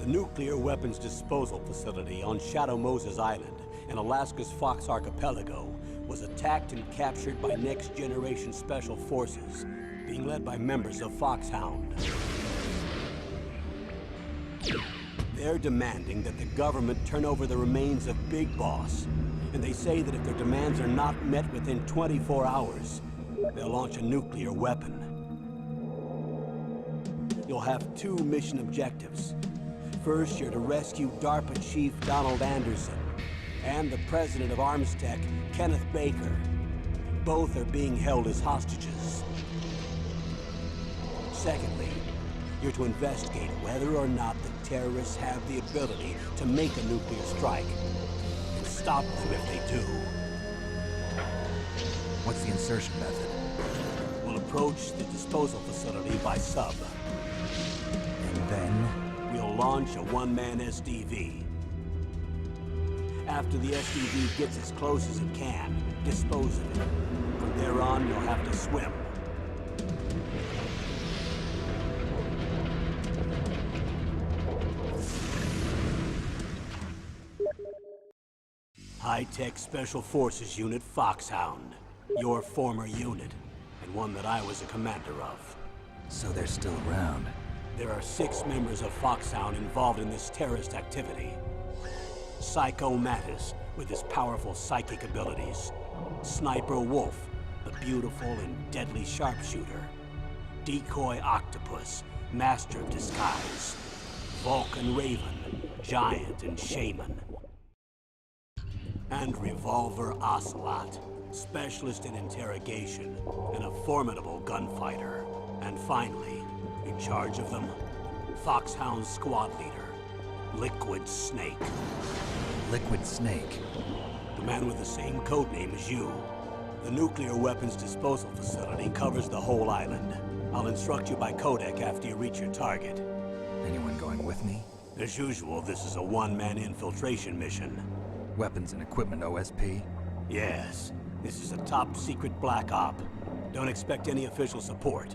The nuclear weapons disposal facility on Shadow Moses Island in Alaska's Fox Archipelago was attacked and captured by next-generation special forces, being led by members of Foxhound. They're demanding that the government turn over the remains of Big Boss, and they say that if their demands are not met within 24 hours, they'll launch a nuclear weapon. You'll have two mission objectives. First, you're to rescue DARPA Chief Donald Anderson and the president of Armstech, Kenneth Baker. Both are being held as hostages. Secondly, you're to investigate whether or not the terrorists have the ability to make a nuclear strike, and stop them if they do. What's the insertion method? We'll approach the disposal facility by sub. And then? We'll launch a one-man SDV. After the SDV gets as close as it can, dispose of it. From there on, you'll have to swim. High-Tech Special Forces Unit Foxhound. Your former unit, and one that I was a commander of. So they're still around. There are 6 members of Foxhound involved in this terrorist activity. Psycho Mattis, with his powerful psychic abilities. Sniper Wolf, the beautiful and deadly sharpshooter. Decoy Octopus, master of disguise. Vulcan Raven, giant and shaman. And Revolver Ocelot, specialist in interrogation and a formidable gunfighter. And finally, in charge of them, Foxhound's squad leader, Liquid Snake. Liquid Snake? The man with the same codename as you. The nuclear weapons disposal facility covers the whole island. I'll instruct you by codec after you reach your target. Anyone going with me? As usual, this is a one-man infiltration mission. Weapons and equipment OSP? Yes. This is a top-secret black op. Don't expect any official support.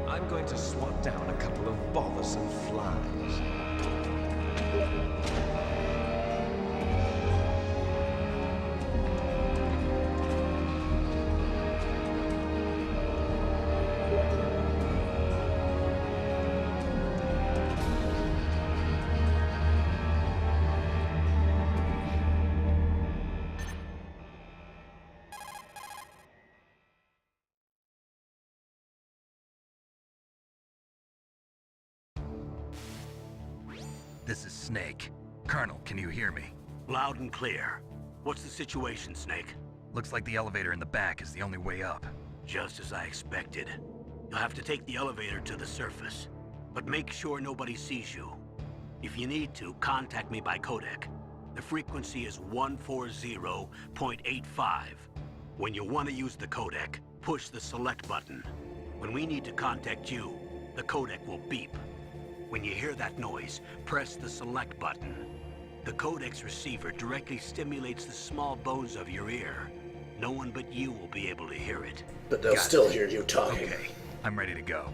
I'm going to swat down a couple of bothersome flies. This is Snake. Colonel, can you hear me? Loud and clear. What's the situation, Snake? Looks like the elevator in the back is the only way up. Just as I expected. You'll have to take the elevator to the surface. But make sure nobody sees you. If you need to, contact me by codec. The frequency is 140.85. When you want to use the codec, push the select button. When we need to contact you, the codec will beep. When you hear that noise, press the select button. The codec's receiver directly stimulates the small bones of your ear. No one but you will be able to hear it. But they'll still hear you talking. Okay, I'm ready to go.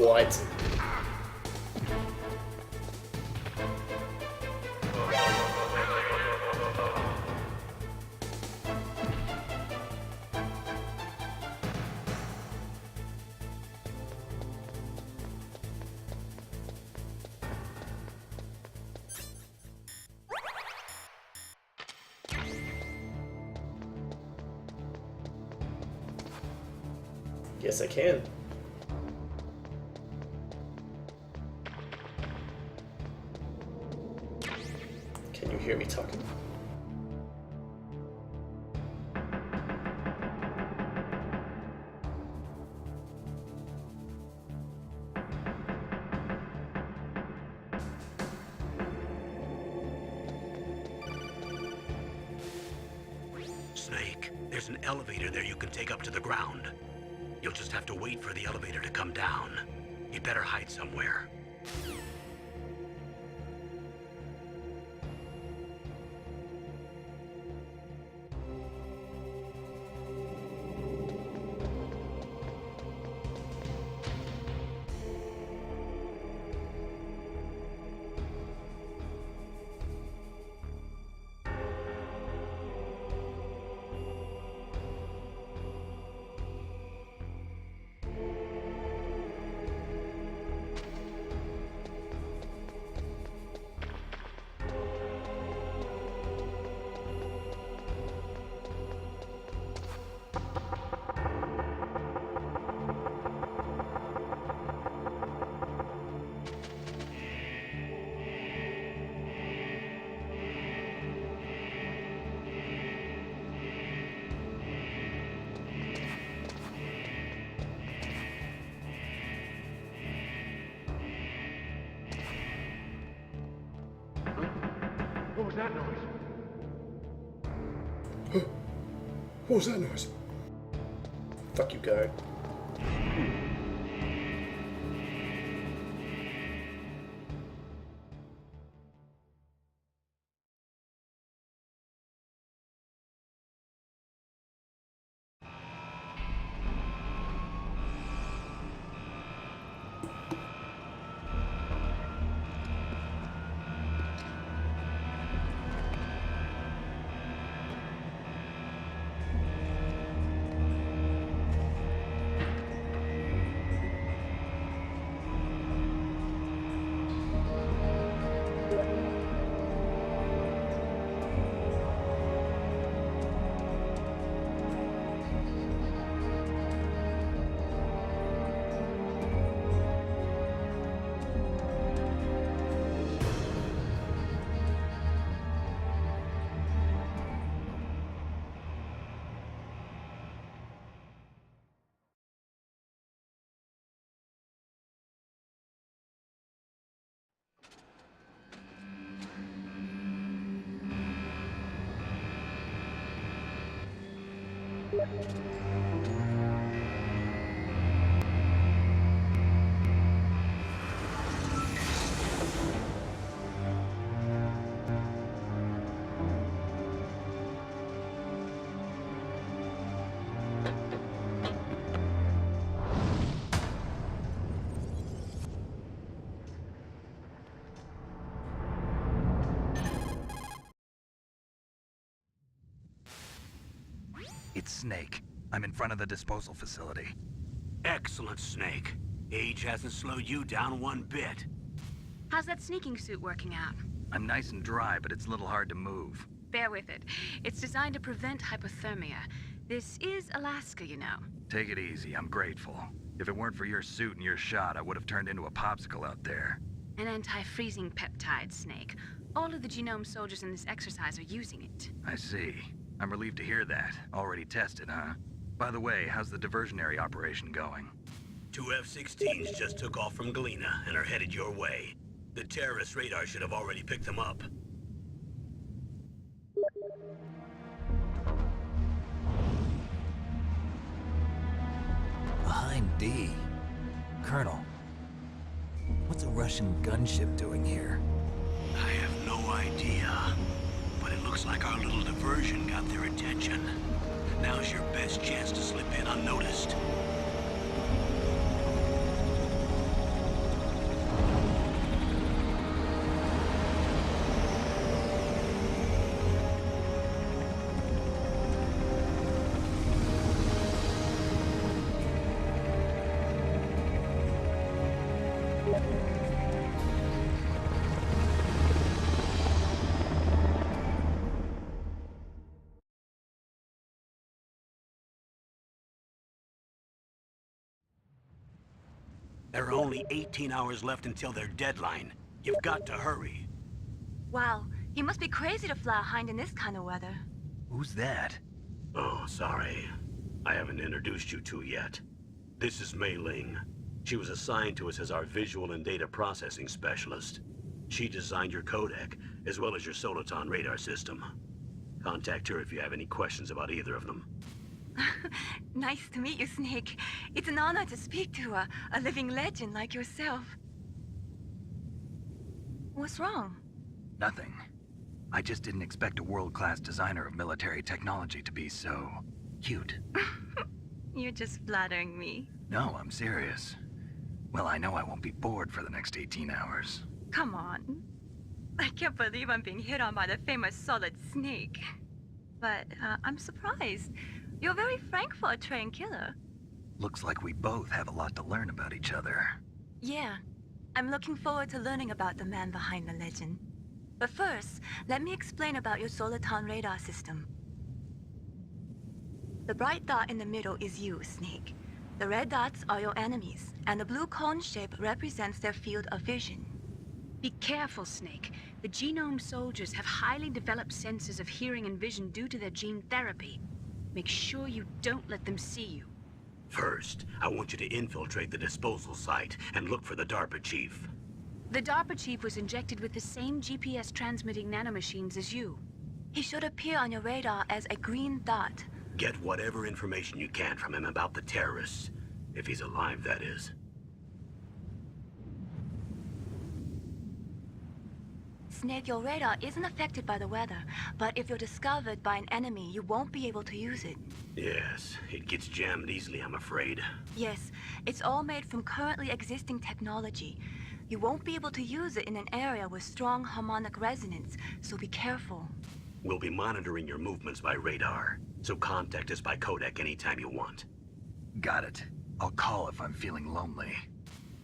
What? Yes, I can. Can you hear me talking? Snake, there's an elevator there you can take up to the ground. You'll just have to wait for the elevator to come down. You better hide somewhere. What was that noise? What was that noise? Fuck you, guard. It's Snake. I'm in front of the disposal facility. Excellent, Snake. Age hasn't slowed you down one bit. How's that sneaking suit working out? I'm nice and dry, but it's a little hard to move. Bear with it. It's designed to prevent hypothermia. This is Alaska, you know. Take it easy, I'm grateful. If it weren't for your suit and your shot, I would have turned into a popsicle out there. An anti-freezing peptide, Snake. All of the genome soldiers in this exercise are using it. I see. I'm relieved to hear that. Already tested, huh? By the way, how's the diversionary operation going? 2 F-16s just took off from Galena and are headed your way. The terrorist radar should have already picked them up. Behind D. Colonel, what's a Russian gunship doing here? I have no idea, but it looks like our little diversion got their attention. Now's your best chance to slip in unnoticed. There are only 18 hours left until their deadline. You've got to hurry. Wow, he must be crazy to fly a hind in this kind of weather. Who's that? Oh, sorry. I haven't introduced you to yet. This is Mei Ling. She was assigned to us as our visual and data processing specialist. She designed your codec, as well as your Soliton radar system. Contact her if you have any questions about either of them. Nice to meet you, Snake. It's an honor to speak to a living legend like yourself. What's wrong? Nothing. I just didn't expect a world-class designer of military technology to be so cute. You're just flattering me. No, I'm serious. Well, I know I won't be bored for the next 18 hours. Come on. I can't believe I'm being hit on by the famous Solid Snake. But I'm surprised. You're very frank for a trained killer. Looks like we both have a lot to learn about each other. Yeah. I'm looking forward to learning about the man behind the legend. But first, let me explain about your Soliton radar system. The bright dot in the middle is you, Snake. The red dots are your enemies, and the blue cone shape represents their field of vision. Be careful, Snake. The genome soldiers have highly developed senses of hearing and vision due to their gene therapy. Make sure you don't let them see you. First, I want you to infiltrate the disposal site and look for the DARPA chief. The DARPA chief was injected with the same GPS transmitting nanomachines as you. He should appear on your radar as a green dot. Get whatever information you can from him about the terrorists. If he's alive, that is. Snake, your radar isn't affected by the weather, but if you're discovered by an enemy, you won't be able to use it. Yes, it gets jammed easily, I'm afraid. Yes, it's all made from currently existing technology. You won't be able to use it in an area with strong harmonic resonance, so be careful. We'll be monitoring your movements by radar, so contact us by codec anytime you want. Got it. I'll call if I'm feeling lonely.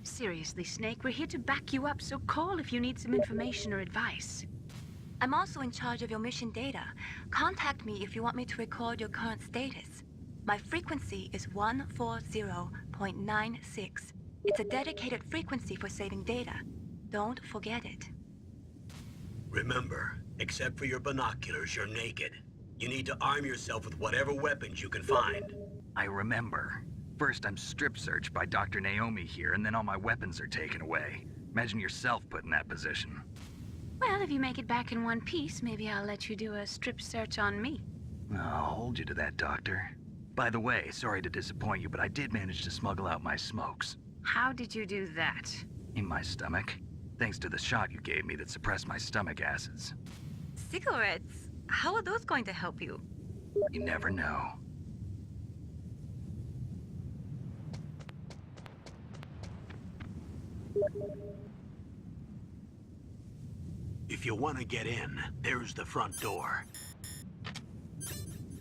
Seriously, Snake, we're here to back you up, so call if you need some information or advice. I'm also in charge of your mission data. Contact me if you want me to record your current status. My frequency is 140.96. It's a dedicated frequency for saving data. Don't forget it. Remember, except for your binoculars, you're naked. You need to arm yourself with whatever weapons you can find. I remember. First, I'm strip-searched by Dr. Naomi here, and then all my weapons are taken away. Imagine yourself put in that position. Well, if you make it back in one piece, maybe I'll let you do a strip search on me. I'll hold you to that, Doctor. By the way, sorry to disappoint you, but I did manage to smuggle out my smokes. How did you do that? In my stomach. Thanks to the shot you gave me that suppressed my stomach acids. Cigarettes? How are those going to help you? You never know. If you want to get in, there's the front door.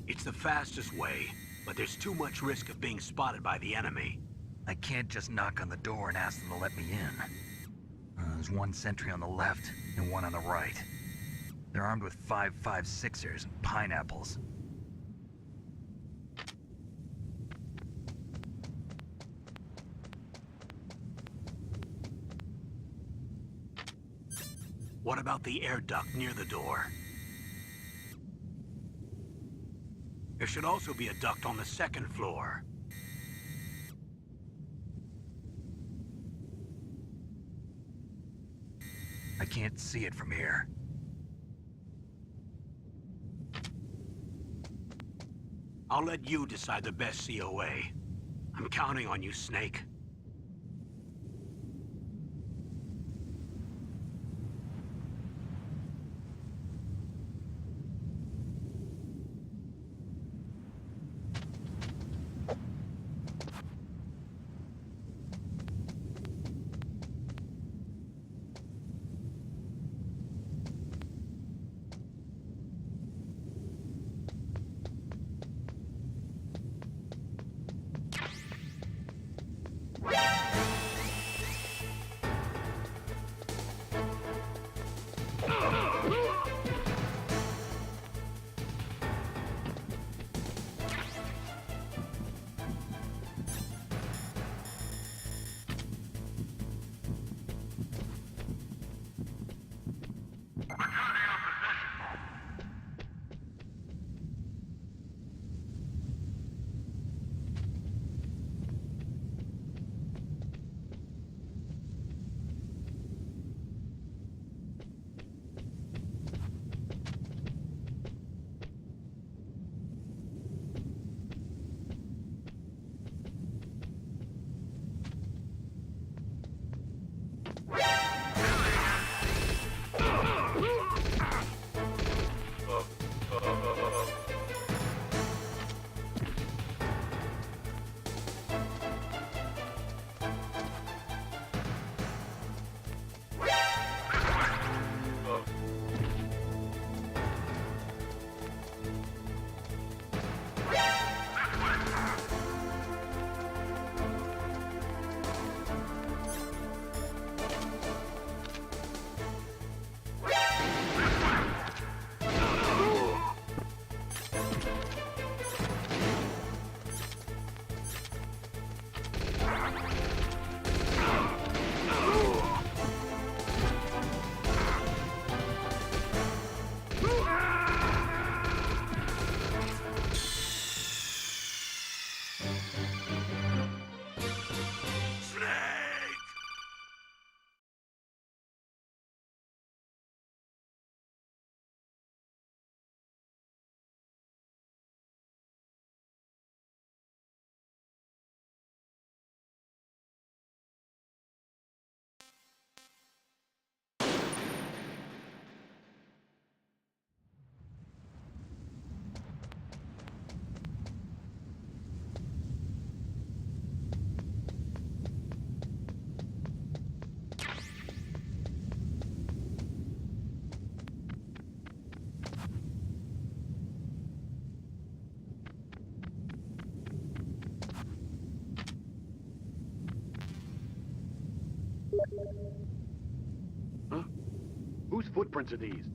It's the fastest way, but there's too much risk of being spotted by the enemy. I can't just knock on the door and ask them to let me in. There's one sentry on the left and one on the right. They're armed with 5.56ers and pineapples. What about the air duct near the door? There should also be a duct on the second floor. I can't see it from here. I'll let you decide the best COA. I'm counting on you, Snake. footprints are these?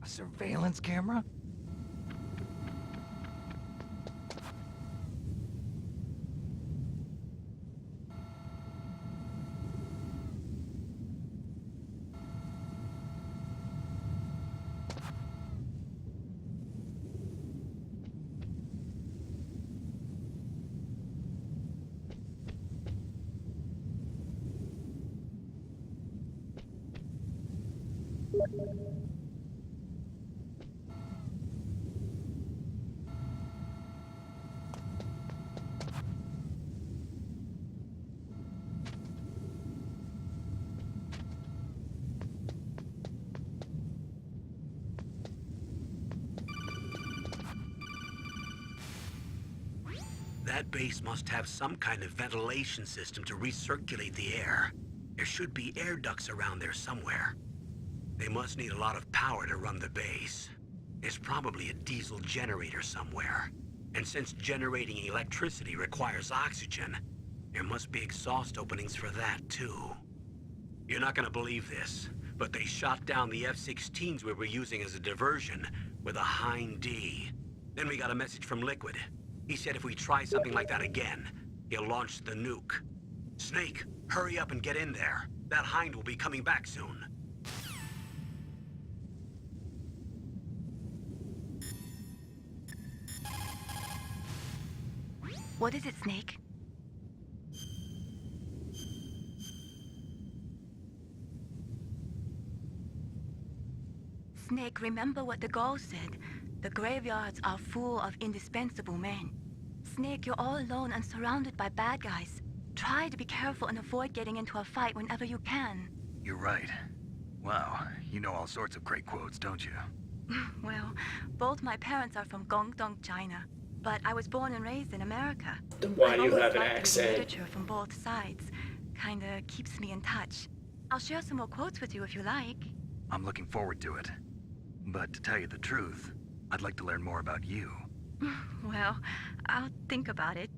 A surveillance camera? That base must have some kind of ventilation system to recirculate the air. There should be air ducts around there somewhere. They must need a lot of power to run the base. There's probably a diesel generator somewhere. And since generating electricity requires oxygen, there must be exhaust openings for that too. You're not gonna believe this, but they shot down the F-16s we were using as a diversion with a Hind D. Then we got a message from Liquid. He said if we try something like that again, he'll launch the nuke. Snake, hurry up and get in there. That Hind will be coming back soon. What is it, Snake? Snake, remember what the Gauls said. The graveyards are full of indispensable men. Snake, you're all alone and surrounded by bad guys. Try to be careful and avoid getting into a fight whenever you can. You're right. Wow, you know all sorts of great quotes, don't you? Well, both my parents are from Guangdong, China. But I was born and raised in America. Then why do you I've have an always liked the accent? literature from both sides. Kinda keeps me in touch. I'll share some more quotes with you if you like. I'm looking forward to it. But to tell you the truth, I'd like to learn more about you. Well, I'll think about it.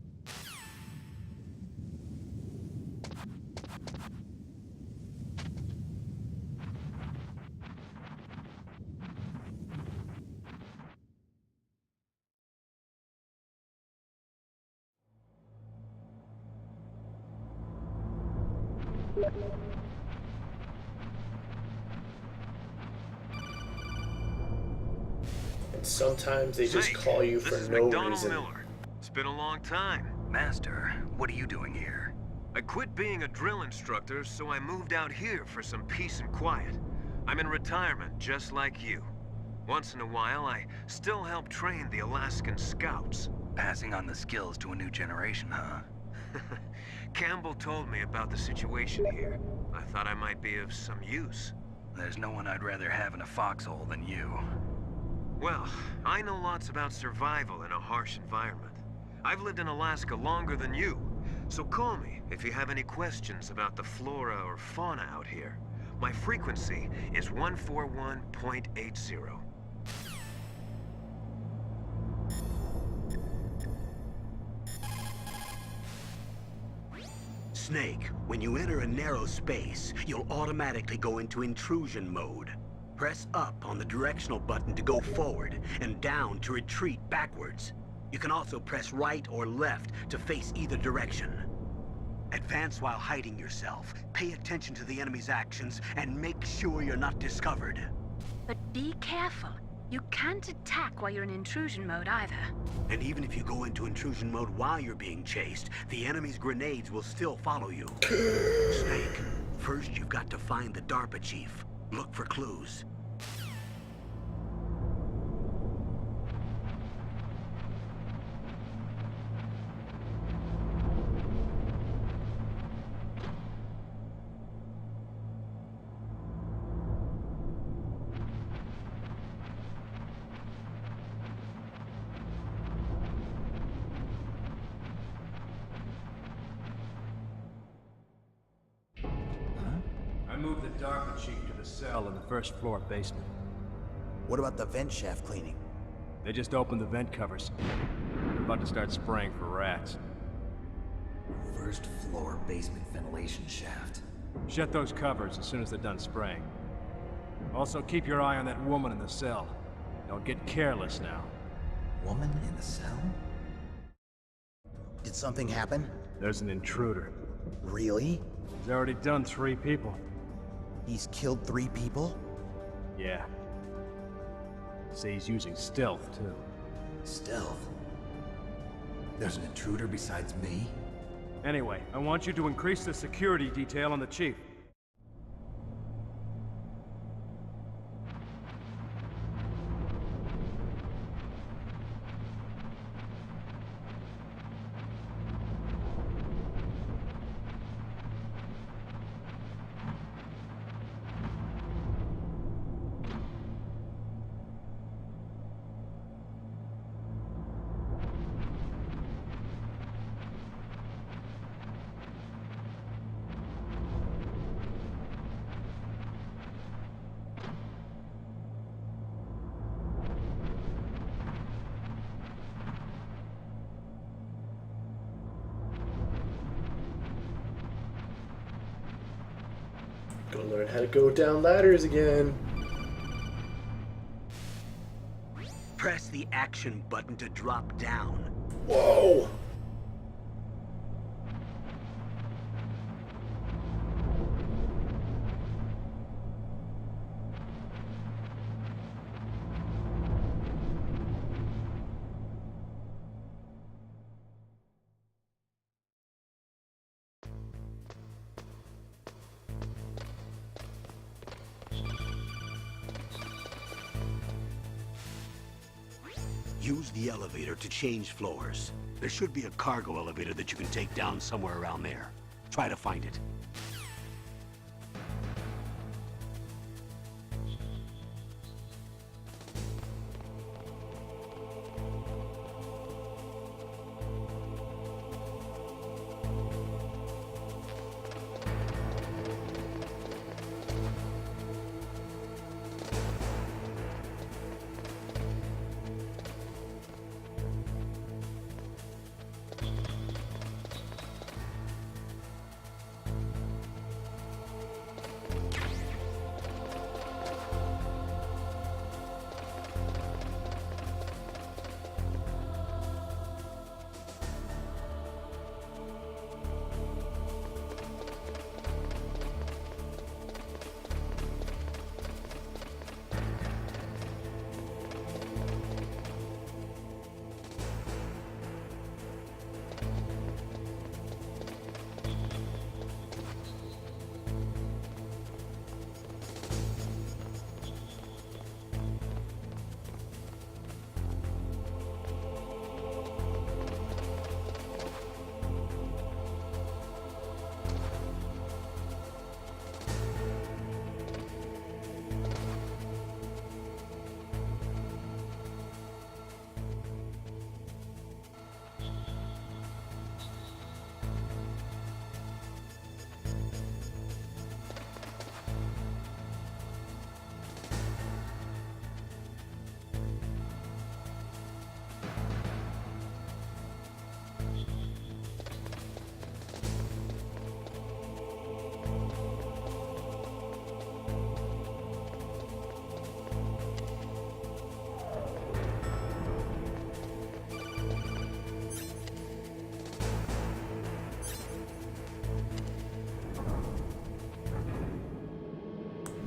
And sometimes they just call you for this is no McDonald reason. Miller. It's been a long time. Master, what are you doing here? I quit being a drill instructor, so I moved out here for some peace and quiet. I'm in retirement, just like you. Once in a while, I still help train the Alaskan Scouts. Passing on the skills to a new generation, huh? Campbell told me about the situation here. I thought I might be of some use. There's no one I'd rather have in a foxhole than you. Well, I know lots about survival in a harsh environment. I've lived in Alaska longer than you, so call me if you have any questions about the flora or fauna out here. My frequency is 141.80. Snake, when you enter a narrow space, you'll automatically go into intrusion mode. Press up on the directional button to go forward, and down to retreat backwards. You can also press right or left to face either direction. Advance while hiding yourself, pay attention to the enemy's actions, and make sure you're not discovered. But be careful. You can't attack while you're in intrusion mode either. And even if you go into intrusion mode while you're being chased, the enemy's grenades will still follow you. Snake, first you've got to find the DARPA chief. Look for clues. I moved the DARPA chief to the cell in the first floor basement. What about the vent shaft cleaning? They just opened the vent covers. They're about to start spraying for rats. First floor basement ventilation shaft. Shut those covers as soon as they're done spraying. Also, keep your eye on that woman in the cell. Don't get careless now. Woman in the cell? Did something happen? There's an intruder. Really? He's already done 3 people. He's killed 3 people? Yeah. Say he's using stealth, too. Stealth? There's an intruder besides me? Anyway, I want you to increase the security detail on the chief. Gonna learn how to go down ladders again. Press the action button to drop down. Whoa! Use the elevator to change floors. There should be a cargo elevator that you can take down somewhere around there. Try to find it.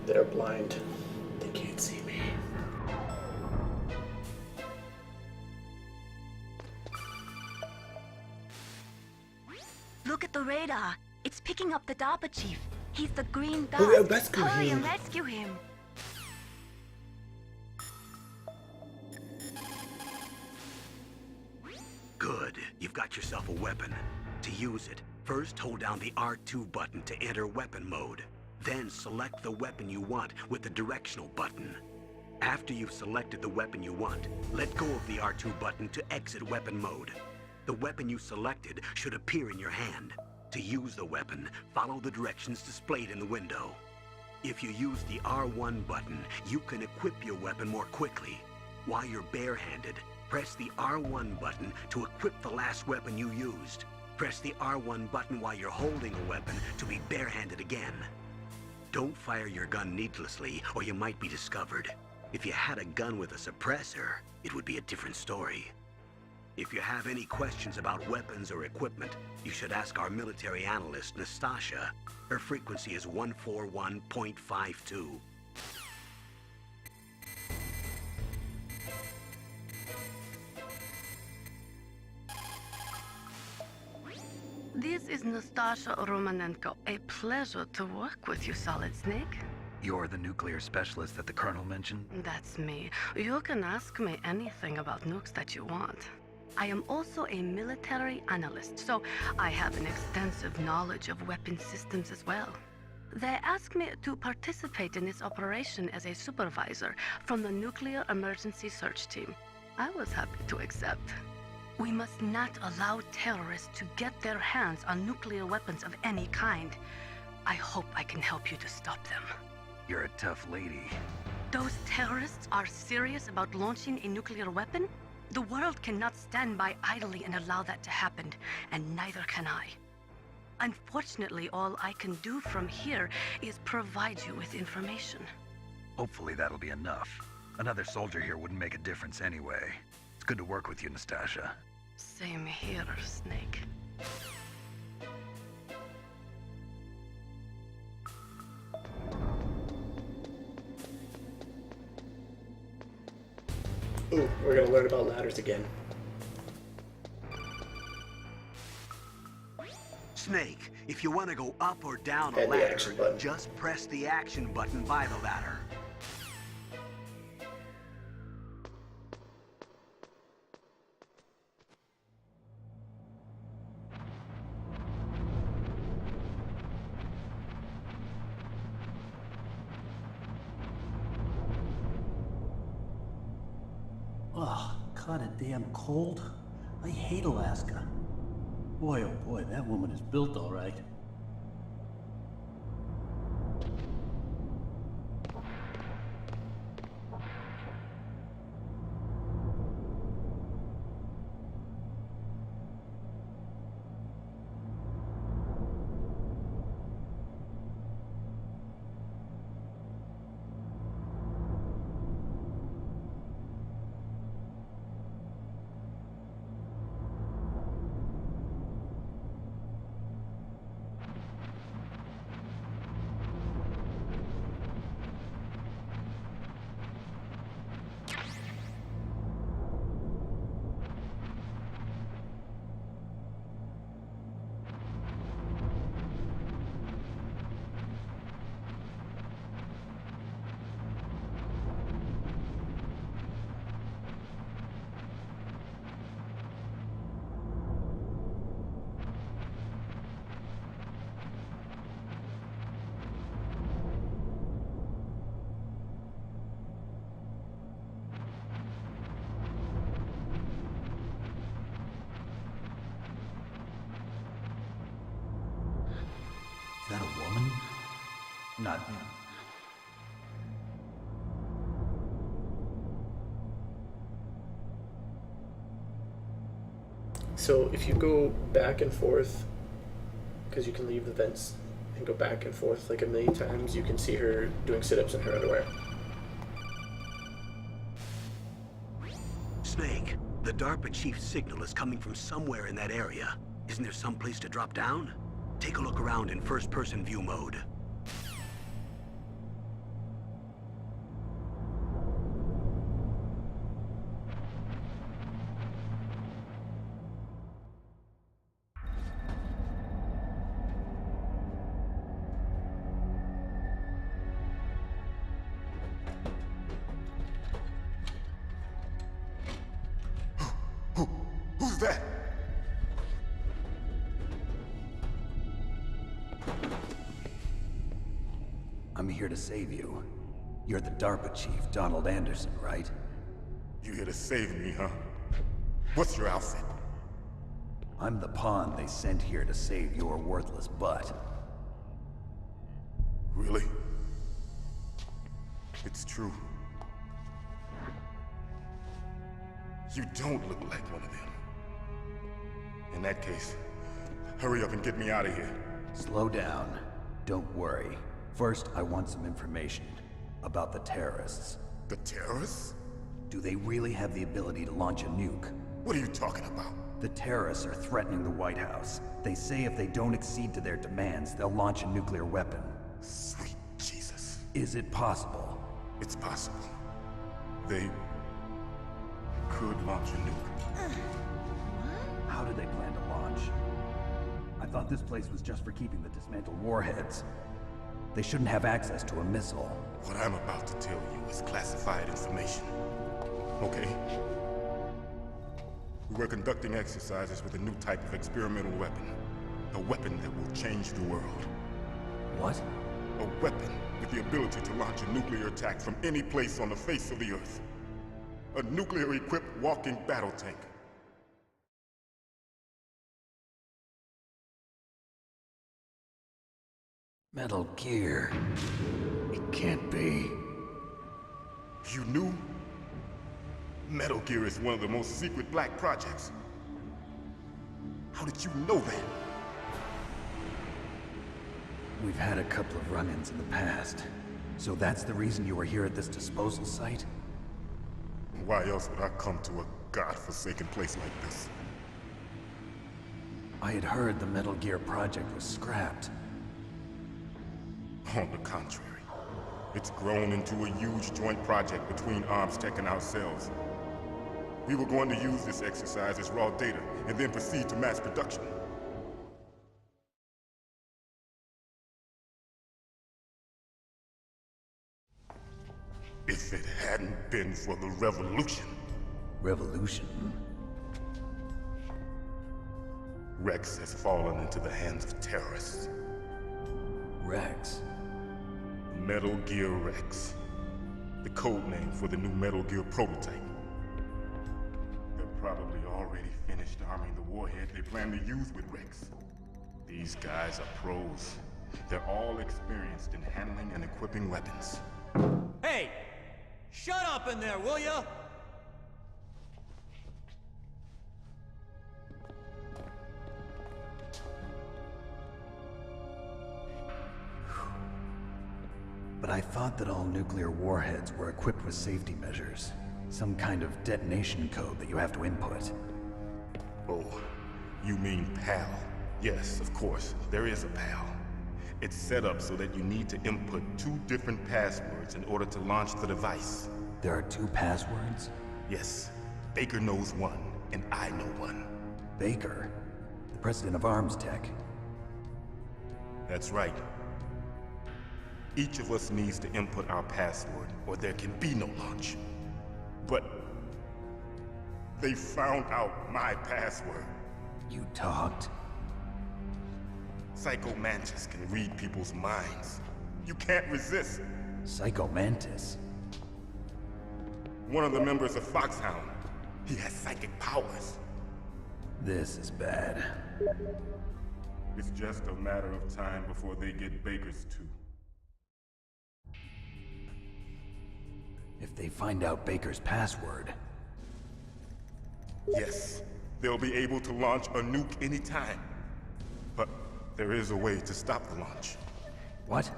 They're blind. They can't see me. Look at the radar. It's picking up the DARPA chief. He's the green dot. Oh, yeah, rescue Hurry him. and rescue him. Good. You've got yourself a weapon. To use it, first hold down the R2 button to enter weapon mode. Then select the weapon you want with the directional button. After you've selected the weapon you want, let go of the R2 button to exit weapon mode. The weapon you selected should appear in your hand. To use the weapon, follow the directions displayed in the window. If you use the R1 button, you can equip your weapon more quickly. While you're barehanded, press the R1 button to equip the last weapon you used. Press the R1 button while you're holding a weapon to be barehanded again. Don't fire your gun needlessly, or you might be discovered. If you had a gun with a suppressor, it would be a different story. If you have any questions about weapons or equipment, you should ask our military analyst, Nastasha. Her frequency is 141.52. This is Nastasha Romanenko. A pleasure to work with you, Solid Snake. You're the nuclear specialist that the Colonel mentioned? That's me. You can ask me anything about nukes that you want. I am also a military analyst, so I have an extensive knowledge of weapon systems as well. They asked me to participate in this operation as a supervisor from the Nuclear Emergency Search Team. I was happy to accept. We must not allow terrorists to get their hands on nuclear weapons of any kind. I hope I can help you to stop them. You're a tough lady. Those terrorists are serious about launching a nuclear weapon? The world cannot stand by idly and allow that to happen, and neither can I. Unfortunately, all I can do from here is provide you with information. Hopefully that'll be enough. Another soldier here wouldn't make a difference anyway. It's good to work with you, Nastasha. Same here, Snake. Ooh, we're gonna learn about ladders again. Snake, if you want to go up or down a And the ladder, action button. just press the action button by the ladder. Oh, kinda damn cold. I hate Alaska. Boy, oh boy, that woman is built all right. Is that a woman? Not him. So if you go back and forth, because you can leave the vents and go back and forth like a million times, you can see her doing sit-ups in her underwear. Snake, the DARPA chief's signal is coming from somewhere in that area. Isn't there some place to drop down? Take a look around in first-person view mode. I'm here to save you. You're the DARPA chief, Donald Anderson, right? You here to save me, huh? What's your outfit? I'm the pawn they sent here to save your worthless butt. Really? It's true. You don't look like one of them. In that case, hurry up and get me out of here. Slow down. Don't worry. First, I want some information about the terrorists. The terrorists? Do they really have the ability to launch a nuke? What are you talking about? The terrorists are threatening the White House. They say if they don't accede to their demands, they'll launch a nuclear weapon. Sweet Jesus. Is it possible? It's possible. They could launch a nuke. How do they plan to launch? I thought this place was just for keeping the dismantled warheads. They shouldn't have access to a missile. What I'm about to tell you is classified information. Okay? We were conducting exercises with a new type of experimental weapon. A weapon that will change the world. What? A weapon with the ability to launch a nuclear attack from any place on the face of the Earth. A nuclear-equipped walking battle tank. Metal Gear. It can't be. You knew? Metal Gear is one of the most secret black projects. How did you know that? We've had a couple of run-ins in the past. So that's the reason you were here at this disposal site? Why else would I come to a godforsaken place like this? I had heard the Metal Gear project was scrapped. On the contrary, it's grown into a huge joint project between ArmsTech and ourselves. We were going to use this exercise as raw data, and then proceed to mass production. If it hadn't been for the revolution... Revolution? Rex has fallen into the hands of terrorists. Rex? Metal Gear Rex. The code name for the new Metal Gear prototype. They're probably already finished arming the warhead they plan to use with Rex. These guys are pros. They're all experienced in handling and equipping weapons. Hey! Shut up in there, will ya? But I thought that all nuclear warheads were equipped with safety measures. Some kind of detonation code that you have to input. Oh, you mean PAL? Yes, of course, there is a PAL. It's set up so that you need to input 2 different passwords in order to launch the device. There are 2 passwords? Yes. Baker knows one, and I know one. Baker? The president of ArmsTech? That's right. Each of us needs to input our password, or there can be no launch. But they found out my password. You talked? Psycho Mantis can read people's minds. You can't resist. Psycho Mantis? One of the members of Foxhound. He has psychic powers. This is bad. It's just a matter of time before they get Baker's too. If they find out Baker's password... Yes, they'll be able to launch a nuke anytime. But there is a way to stop the launch. What?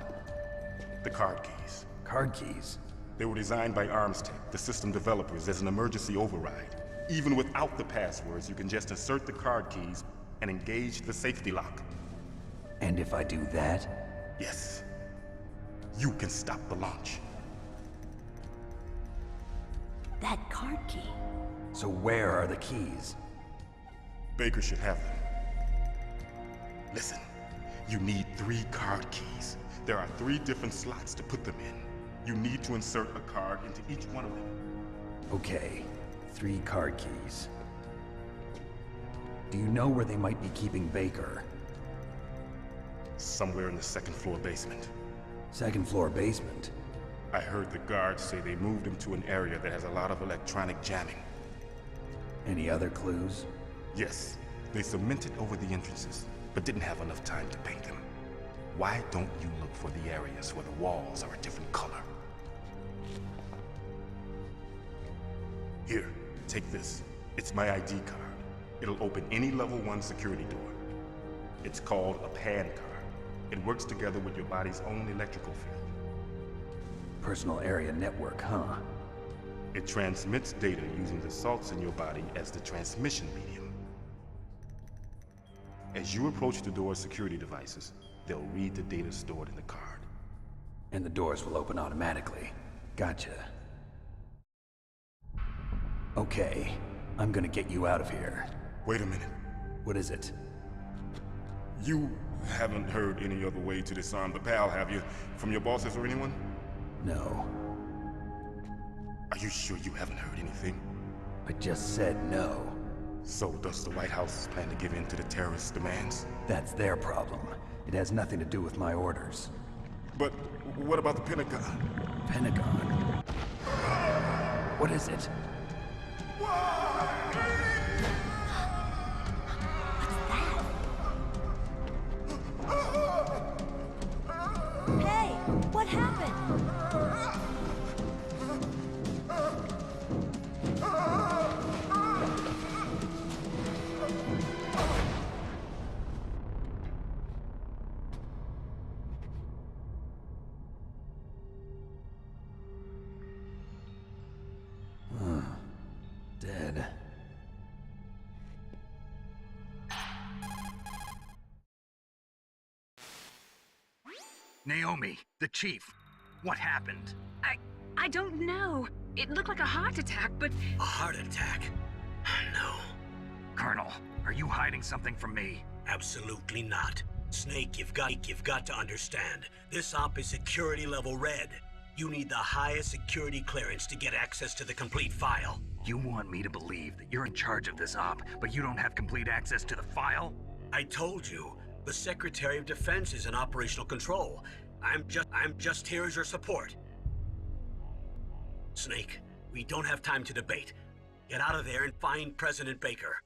The card keys. Card keys? They were designed by ArmsTech, the system developers, as an emergency override. Even without the passwords, you can just insert the card keys and engage the safety lock. And if I do that? Yes. You can stop the launch. That card key. So where are the keys? Baker should have them. Listen, you need 3 card keys. There are 3 different slots to put them in. You need to insert a card into each one of them. Okay, 3 card keys. Do you know where they might be keeping Baker? Somewhere in the second floor basement. Second floor basement? I heard the guards say they moved him to an area that has a lot of electronic jamming. Any other clues? Yes. They cemented over the entrances, but didn't have enough time to paint them. Why don't you look for the areas where the walls are a different color? Here, take this. It's my ID card. It'll open any level 1 security door. It's called a PAN card. It works together with your body's own electrical field. Personal area network, huh? It transmits data using the salts in your body as the transmission medium. As you approach the door's security devices, they'll read the data stored in the card. And the doors will open automatically. Gotcha. Okay, I'm gonna get you out of here. Wait a minute. What is it? You haven't heard any other way to disarm the PAL, have you? From your bosses or anyone? No. Are you sure you haven't heard anything? I just said no. So does the White House plan to give in to the terrorists' demands? That's their problem. It has nothing to do with my orders. But what about the Pentagon? Pentagon? What is it? Hey, what happened? Dead. Naomi, the chief. What happened? I don't know. It looked like a heart attack, but... A heart attack? No. Colonel, are you hiding something from me? Absolutely not. Snake, you've got to understand. This op is security level red. You need the highest security clearance to get access to the complete file. You want me to believe that you're in charge of this op, but you don't have complete access to the file? I told you, the Secretary of Defense is in operational control. I'm just here as your support. Snake, we don't have time to debate. Get out of there and find President Baker.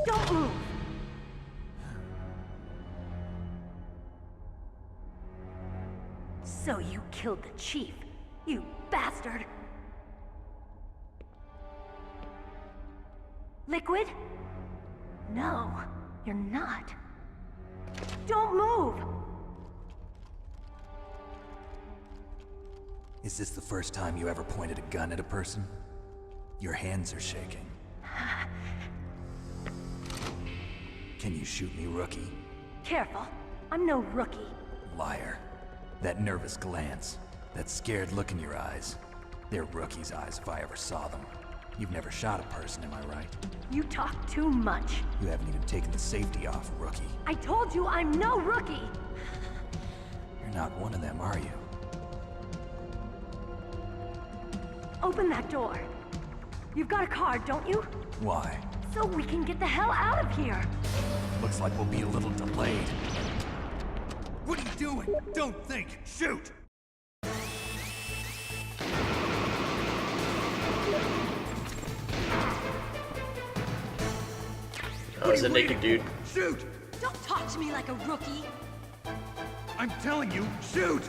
Don't move! So you killed the chief, you bastard! Liquid? No, you're not. Don't move! Is this the first time you ever pointed a gun at a person? Your hands are shaking. Can you shoot me, rookie? Careful, I'm no rookie. Liar. That nervous glance, that scared look in your eyes. They're rookie's eyes if I ever saw them. You've never shot a person, am I right? You talk too much. You haven't even taken the safety off, rookie. I told you I'm no rookie! You're not one of them, are you? Open that door. You've got a card, don't you? Why? So we can get the hell out of here! Looks like we'll be a little delayed. What are you doing? Don't think! Shoot! Oh, it's a naked dude. Shoot! Don't talk to me like a rookie! I'm telling you, shoot!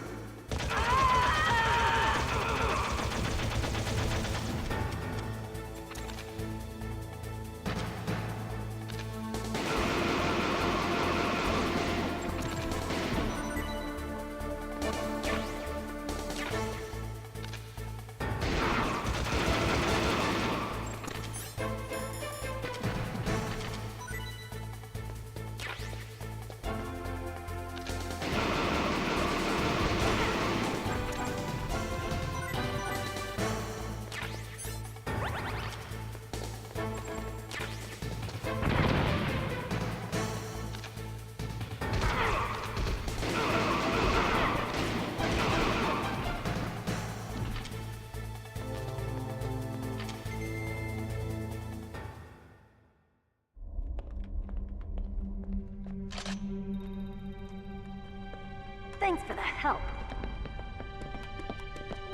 Thanks for the help.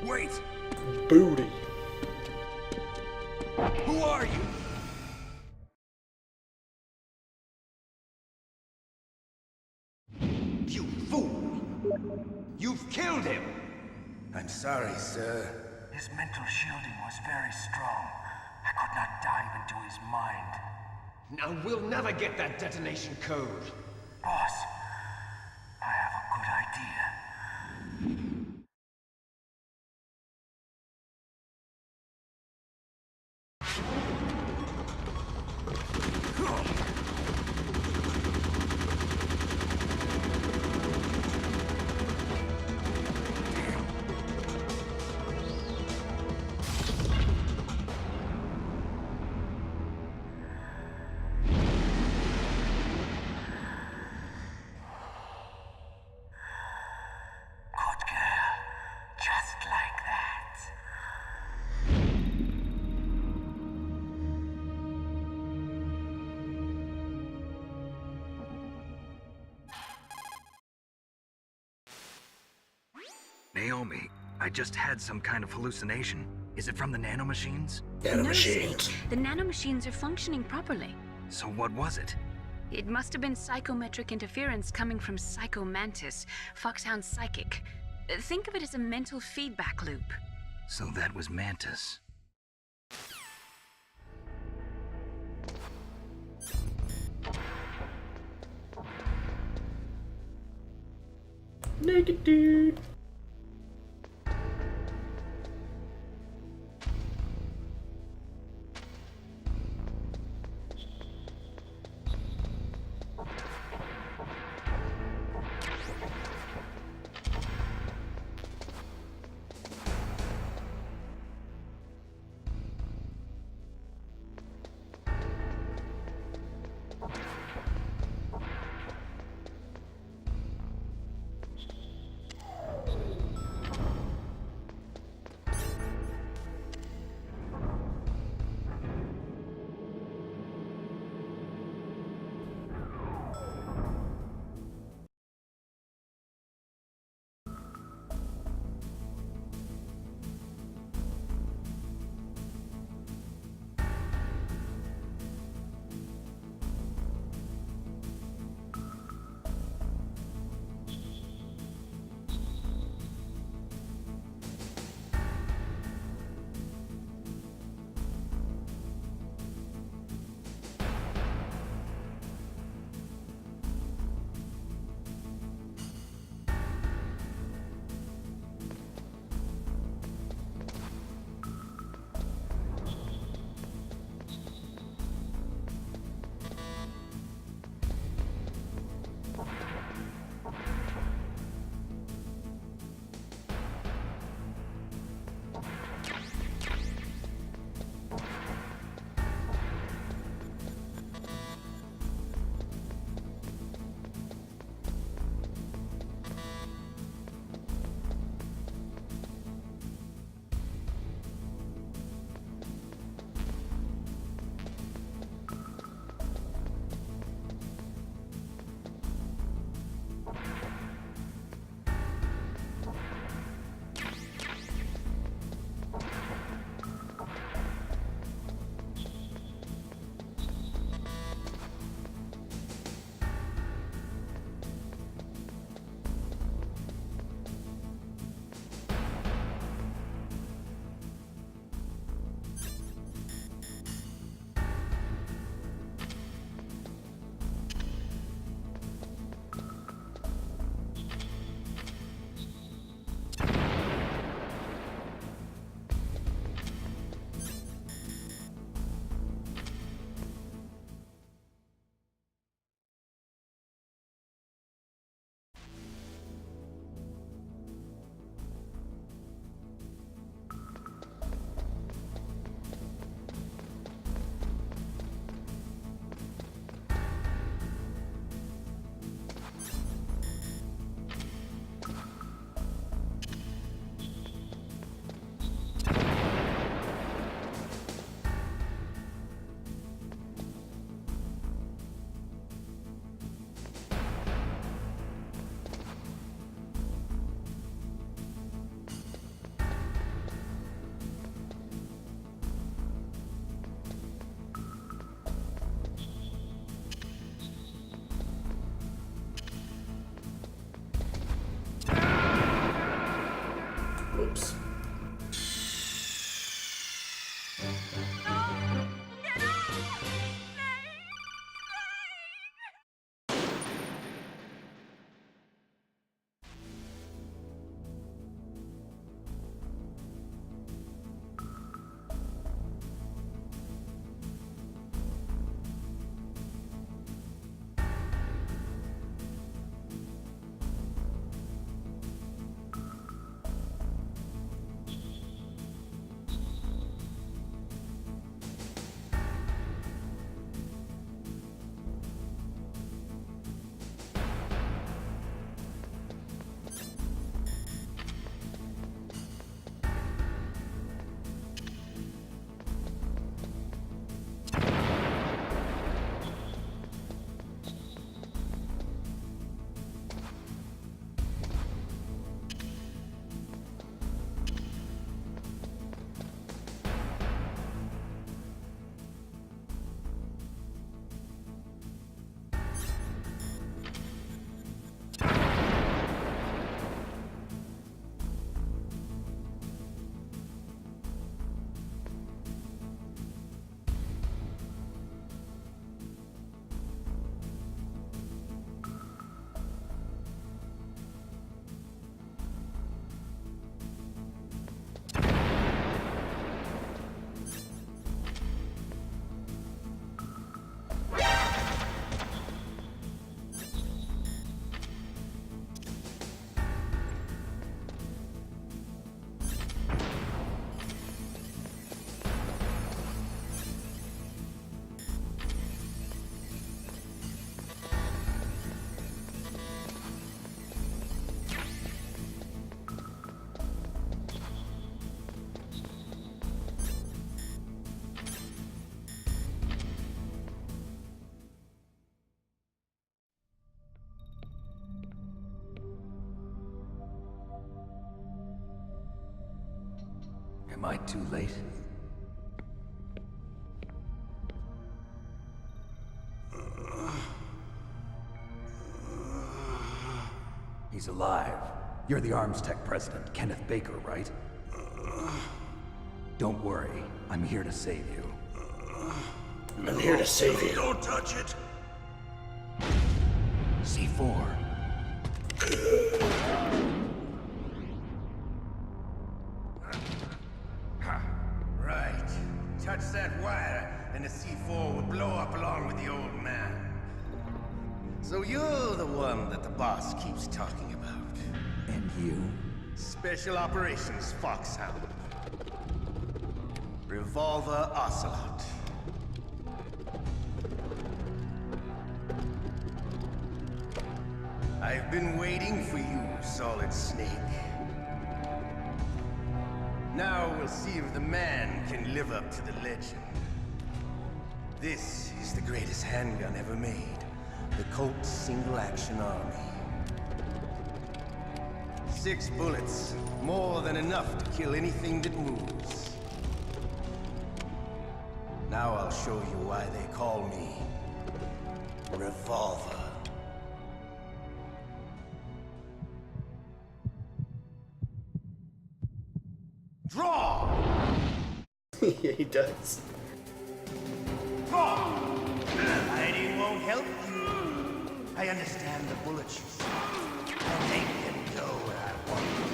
Wait! Booty. Who are you? You fool! You've killed him! I'm sorry, sir. His mental shielding was very strong. I could not dive into his mind. Now we'll never get that detonation code. Boss, I have a good idea. Naomi, I just had some kind of hallucination. Is it from the nanomachines? No, Snake. The nanomachines are functioning properly. So what was it? It must have been psychometric interference coming from Psycho Mantis, Foxhound's psychic. Think of it as a mental feedback loop. So that was Mantis. Naked dude. Am I too late? He's alive. You're the Arms Tech president, Kenneth Baker, right? Don't worry. I'm here to save you. I'm here to save you. Don't touch it! C4. Right. Touch that wire, and the C4 will blow up along with the old man. So you're the one that the boss keeps talking about. And you? Special Operations Foxhound. Revolver Ocelot. I've been waiting for you, Solid Snake. Now we'll see if the man can live up to the legend. This is the greatest handgun ever made. The Colt Single Action Army. 6 bullets, more than enough to kill anything that moves. Now I'll show you why they call me Revolver. Draw! Yeah, he does. Draw! Hiding won't help you. I understand the bullets you see. I make them go where I want them.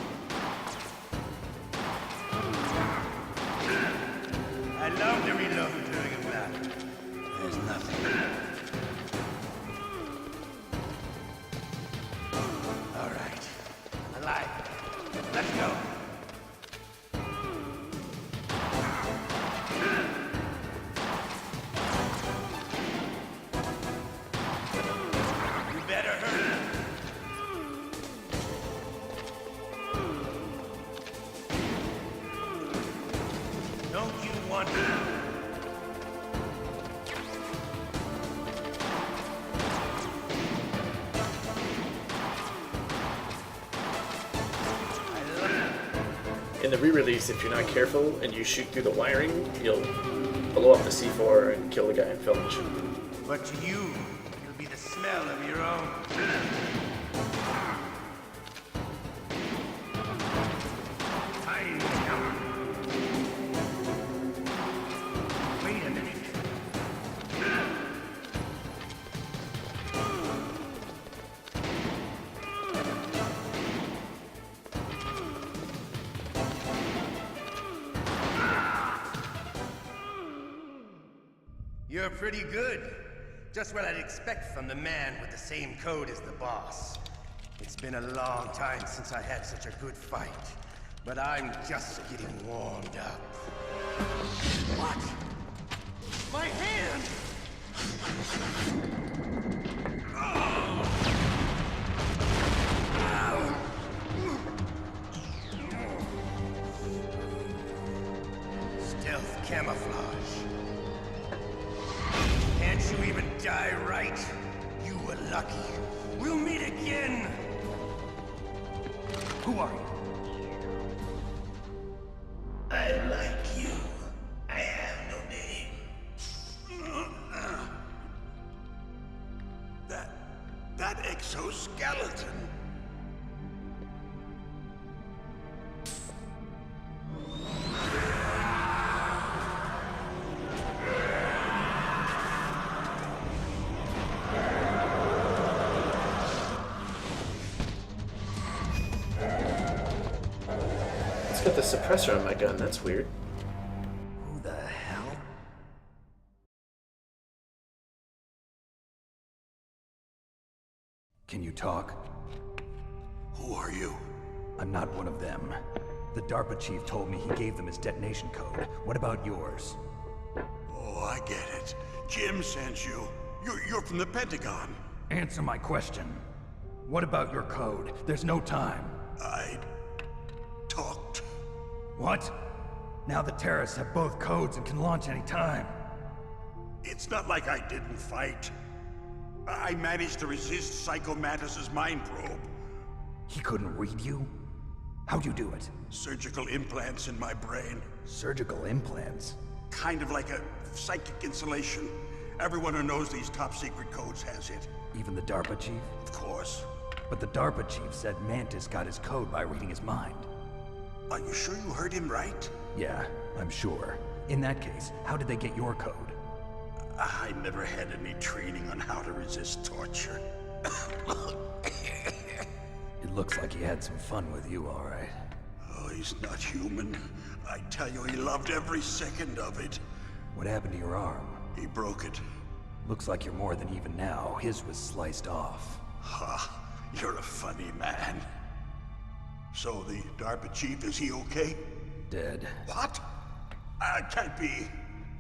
I love to reload during a battle. There's nothing. All right. I'm alive. Let's go. In the re-release, if you're not careful and you shoot through the wiring, you'll blow up the C4 and kill the guy in Filmation. But to you, it'll be the smell of your own. Wait a minute. You're pretty good. Just what I'd expect from the man with the same code as the boss. It's been a long time since I had such a good fight, but I'm just getting warmed up. What? My hand! Stealth camouflage. Can't you even die right? You were lucky. We'll meet again! Who are you? I like you. I have no name. That exoskeleton. It's got the suppressor on my gun, that's weird. Who the hell? Can you talk? Who are you? I'm not one of them. The DARPA chief told me he gave them his detonation code. What about yours? Oh, I get it. Jim sent you. You're from the Pentagon. Answer my question. What about your code? There's no time. I talked. What? Now the terrorists have both codes and can launch any time. It's not like I didn't fight. I managed to resist Psycho Mantis's mind probe. He couldn't read you? How'd you do it? Surgical implants in my brain. Surgical implants? Kind of like a psychic insulation. Everyone who knows these top secret codes has it. Even the DARPA chief? Of course. But the DARPA chief said Mantis got his code by reading his mind. Are you sure you heard him right? Yeah, I'm sure. In that case, how did they get your code? I never had any training on how to resist torture. It looks like he had some fun with you, all right. Oh, he's not human. I tell you, he loved every second of it. What happened to your arm? He broke it. Looks like you're more than even now. His was sliced off. Ha, you're a funny man. So the DARPA chief, is he okay? Dead. What? Can't be.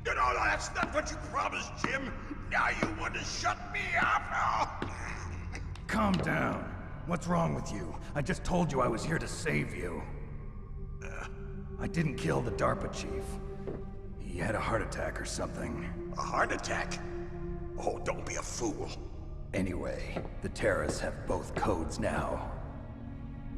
You know, that's not what you promised, Jim. Now you want to shut me up? Calm down. What's wrong with you? I just told you I was here to save you. I didn't kill the DARPA chief. He had a heart attack or something. A heart attack? Oh, don't be a fool. Anyway, the terrorists have both codes now.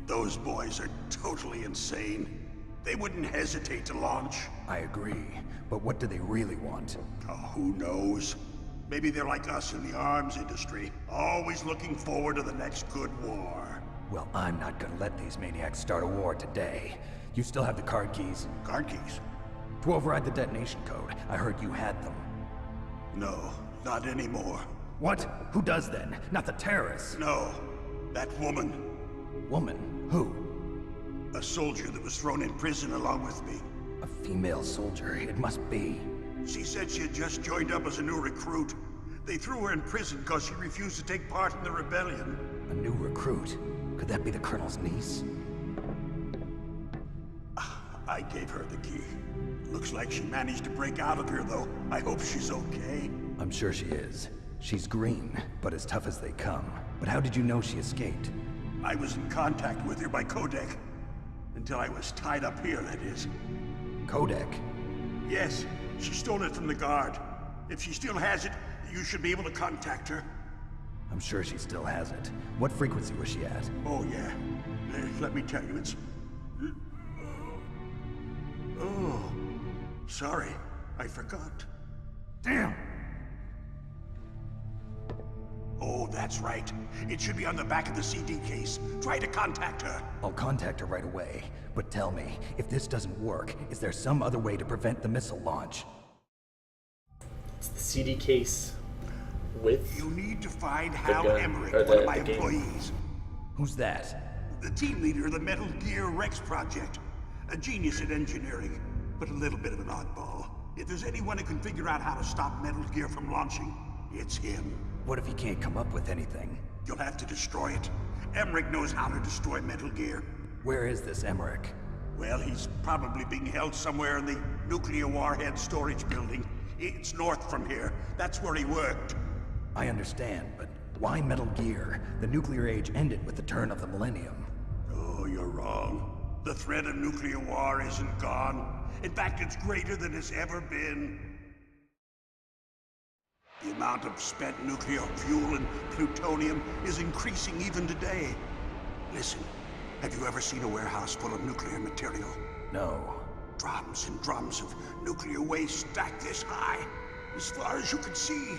Those boys are totally insane. They wouldn't hesitate to launch. I agree, but what do they really want? Oh, who knows? Maybe they're like us in the arms industry, always looking forward to the next good war. Well, I'm not gonna let these maniacs start a war today. You still have the card keys? Card keys? To override the detonation code. I heard you had them. No, not anymore. What? Who does then? Not the terrorists? No, that woman. Woman? Who? A soldier that was thrown in prison along with me. A female soldier, it must be. She said she had just joined up as a new recruit. They threw her in prison because she refused to take part in the rebellion. A new recruit? Could that be the Colonel's niece? I gave her the key. Looks like she managed to break out of here, though. I hope she's okay. I'm sure she is. She's green, but as tough as they come. But how did you know she escaped? I was in contact with her by codec. Until I was tied up here, that is. Codec? Yes, she stole it from the guard. If she still has it, you should be able to contact her. I'm sure she still has it. What frequency was she at? Oh, yeah. Let me tell you, it's... Oh, sorry. I forgot. Damn! Oh, that's right. It should be on the back of the CD case. Try to contact her. I'll contact her right away. But tell me, if this doesn't work, is there some other way to prevent the missile launch? It's the CD case with... You need to find Hal gun, Emmerich, or one of my the game. employees. Who's that? The team leader of the Metal Gear Rex project. A genius at engineering, but a little bit of an oddball. If there's anyone who can figure out how to stop Metal Gear from launching, it's him. What if he can't come up with anything? You'll have to destroy it. Emmerich knows how to destroy Metal Gear. Where is this Emmerich? Well, he's probably being held somewhere in the nuclear warhead storage building. It's north from here. That's where he worked. I understand, but why Metal Gear? The nuclear age ended with the turn of the millennium. Oh, you're wrong. The threat of nuclear war isn't gone. In fact, it's greater than it's ever been. The amount of spent nuclear fuel and plutonium is increasing even today. Listen, have you ever seen a warehouse full of nuclear material? No. Drums and drums of nuclear waste stacked this high, as far as you can see.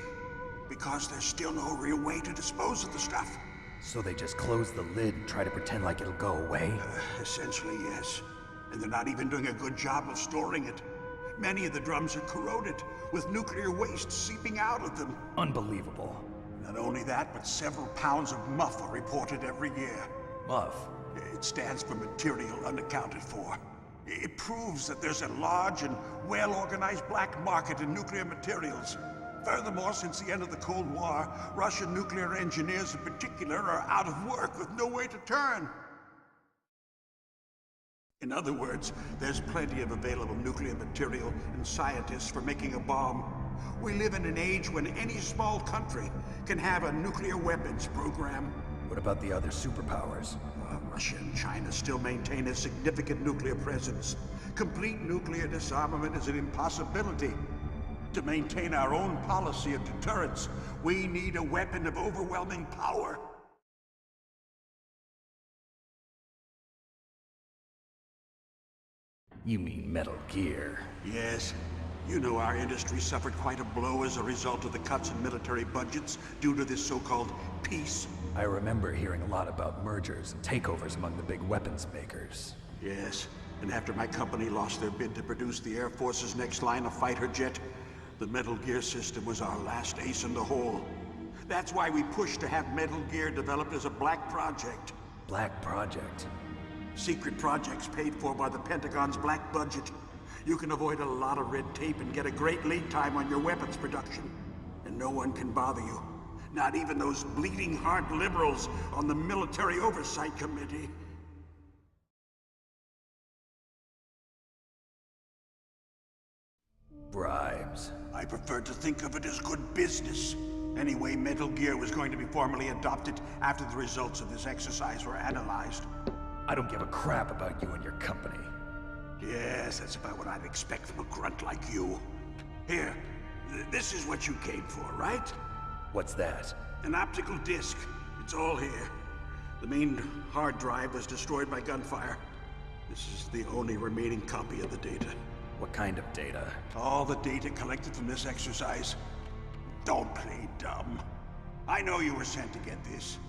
Because there's still no real way to dispose of the stuff. So they just close the lid and try to pretend like it'll go away? Essentially, yes. And they're not even doing a good job of storing it. Many of the drums are corroded, with nuclear waste seeping out of them. Unbelievable. Not only that, but several pounds of MUF are reported every year. MUF? It stands for material unaccounted for. It proves that there's a large and well-organized black market in nuclear materials. Furthermore, since the end of the Cold War, Russian nuclear engineers in particular are out of work with no way to turn. In other words, there's plenty of available nuclear material and scientists for making a bomb. We live in an age when any small country can have a nuclear weapons program. What about the other superpowers? Russia and China still maintain a significant nuclear presence. Complete nuclear disarmament is an impossibility. To maintain our own policy of deterrence, we need a weapon of overwhelming power. You mean Metal Gear. Yes. You know our industry suffered quite a blow as a result of the cuts in military budgets due to this so-called peace. I remember hearing a lot about mergers and takeovers among the big weapons makers. Yes, and after my company lost their bid to produce the Air Force's next line of fighter jet, the Metal Gear system was our last ace in the hole. That's why we pushed to have Metal Gear developed as a black project. Black project? Secret projects paid for by the Pentagon's black budget. You can avoid a lot of red tape and get a great lead time on your weapons production. And no one can bother you. Not even those bleeding heart liberals on the Military Oversight Committee. Bribes. I prefer to think of it as good business. Anyway, Metal Gear was going to be formally adopted after the results of this exercise were analyzed. I don't give a crap about you and your company. Yes, that's about what I'd expect from a grunt like you. Here, this is what you came for, right? What's that? An optical disc. It's all here. The main hard drive was destroyed by gunfire. This is the only remaining copy of the data. What kind of data? All the data collected from this exercise. Don't play dumb. I know you were sent to get this.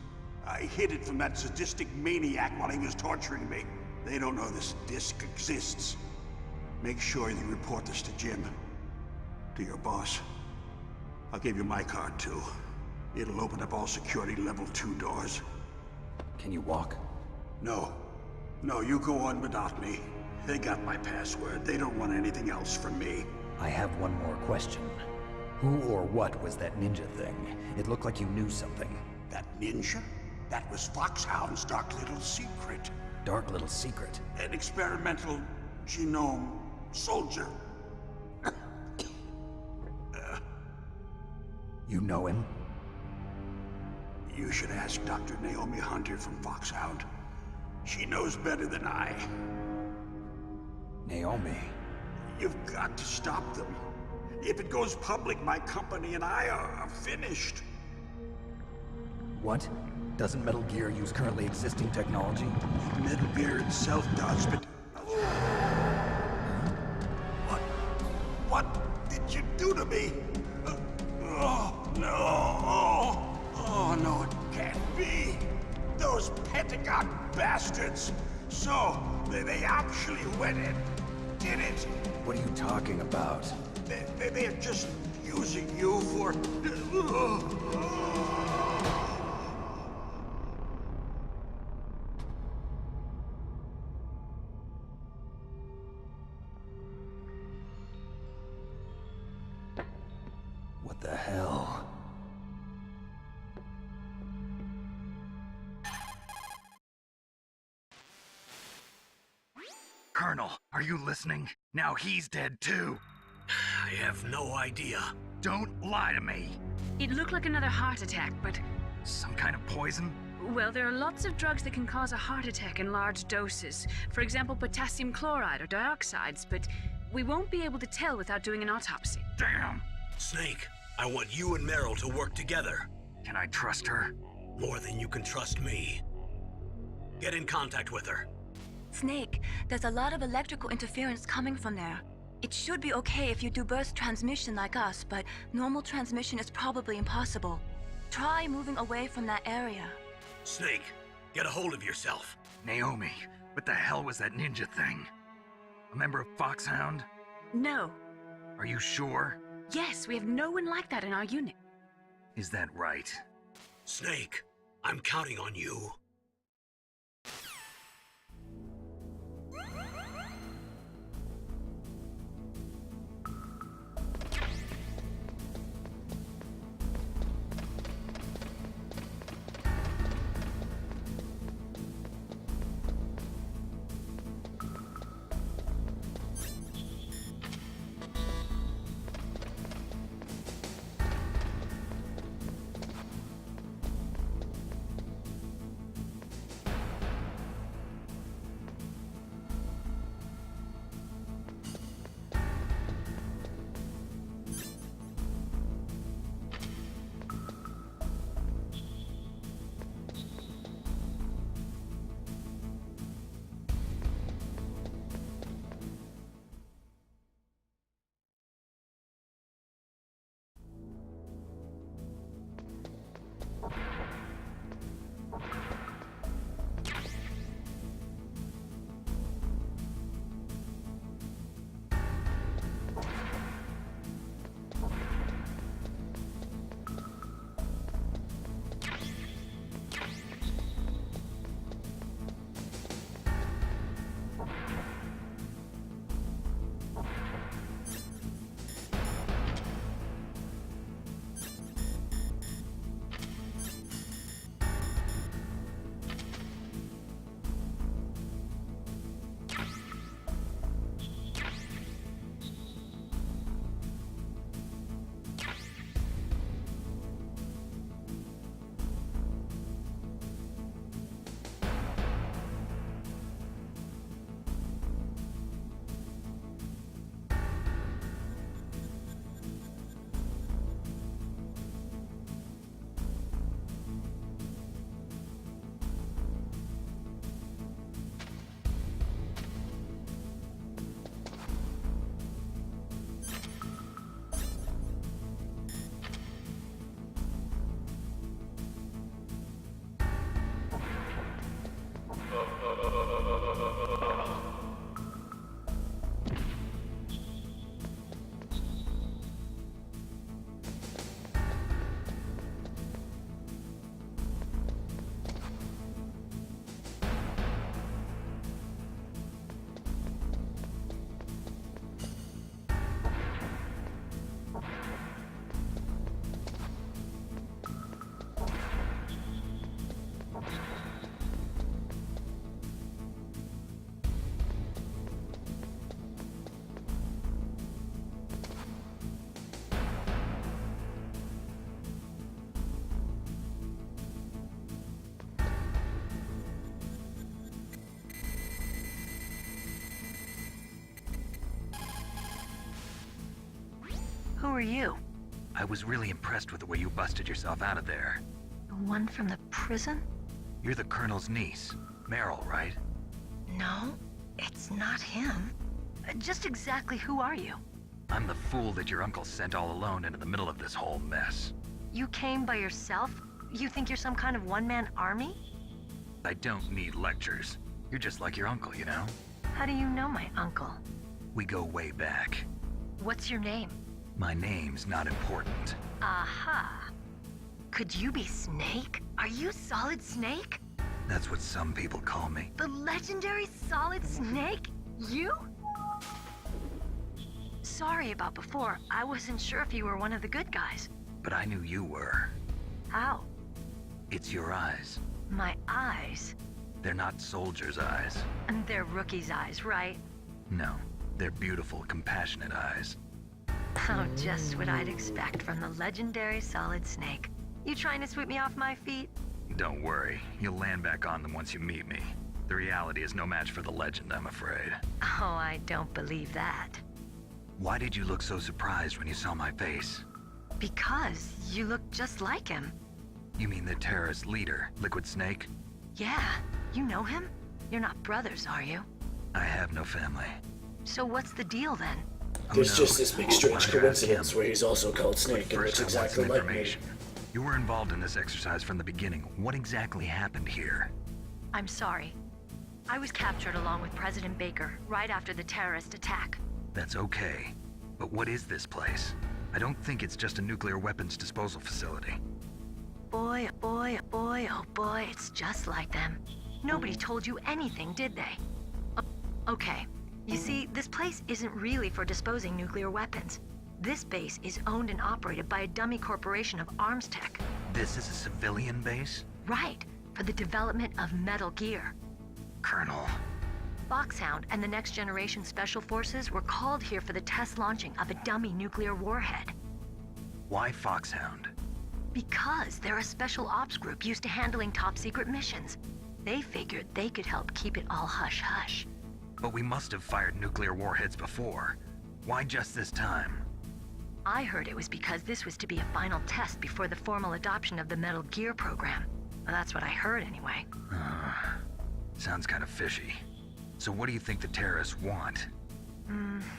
I hid it from that sadistic maniac while he was torturing me. They don't know this disc exists. Make sure you report this to Jim. To your boss. I'll give you my card, too. It'll open up all security level 2 doors. Can you walk? No. No, you go on without me. They got my password. They don't want anything else from me. I have one more question. Who or what was that ninja thing? It looked like you knew something. That ninja? That was Foxhound's dark little secret. Dark little secret? An experimental genome soldier. You know him? You should ask Dr. Naomi Hunter from Foxhound. She knows better than I. Naomi? You've got to stop them. If it goes public, my company and I are finished. What? Doesn't Metal Gear use currently existing technology? Metal Gear itself does, but... What did you do to me? Oh, no. Oh, no, it can't be. Those Pentagon bastards. So, they actually went and did it. What are you talking about? They're just using you for... What the hell? Colonel, are you listening? Now he's dead too. I have no idea. Don't lie to me. It looked like another heart attack, but... Some kind of poison? Well, there are lots of drugs that can cause a heart attack in large doses. For example, potassium chloride or dioxides, but we won't be able to tell without doing an autopsy. Damn! Snake, I want you and Meryl to work together. Can I trust her? More than you can trust me. Get in contact with her. Snake, there's a lot of electrical interference coming from there. It should be okay if you do burst transmission like us, but normal transmission is probably impossible. Try moving away from that area. Snake, get a hold of yourself. Naomi, what the hell was that ninja thing? A member of Foxhound? No. Are you sure? Yes, we have no one like that in our unit. Is that right? Snake, I'm counting on you. are you? I was really impressed with the way you busted yourself out of there. The one from the prison? You're the Colonel's niece, Meryl, right? No, it's not him. Just exactly who are you? I'm the fool that your uncle sent all alone into the middle of this whole mess. You came by yourself? You think you're some kind of one-man army? I don't need lectures. You're just like your uncle, you know? How do you know my uncle? We go way back. What's your name? My name's not important. Aha. Could you be Snake? Are you Solid Snake? That's what some people call me. The legendary Solid Snake? You? Sorry about before. I wasn't sure if you were one of the good guys. But I knew you were. How? It's your eyes. My eyes? They're not soldiers' eyes. And they're rookies' eyes, right? No, they're beautiful, compassionate eyes. Oh, just what I'd expect from the legendary Solid Snake. You trying to sweep me off my feet? Don't worry, you'll land back on them once you meet me. The reality is no match for the legend, I'm afraid. Oh, I don't believe that. Why did you look so surprised when you saw my face? Because you look just like him. You mean the terrorist leader, Liquid Snake? Yeah, you know him? You're not brothers, are you? I have no family. So what's the deal then? There's just this big strange coincidence where he's also called Snake and looks exactly like me. You were involved in this exercise from the beginning. What exactly happened here? I'm sorry. I was captured along with President Baker right after the terrorist attack. That's okay. But what is this place? I don't think it's just a nuclear weapons disposal facility. Boy, boy, boy, oh boy, it's just like them. Nobody told you anything, did they? Okay. You see, this place isn't really for disposing nuclear weapons. This base is owned and operated by a dummy corporation of arms tech. This is a civilian base? Right, for the development of Metal Gear. Colonel. Foxhound and the Next Generation Special Forces were called here for the test launching of a dummy nuclear warhead. Why Foxhound? Because they're a special ops group used to handling top-secret missions. They figured they could help keep it all hush-hush. But we must have fired nuclear warheads before. Why just this time? I heard it was because this was to be a final test before the formal adoption of the Metal Gear program. Well, that's what I heard anyway. Sounds kind of fishy. So what do you think the terrorists want?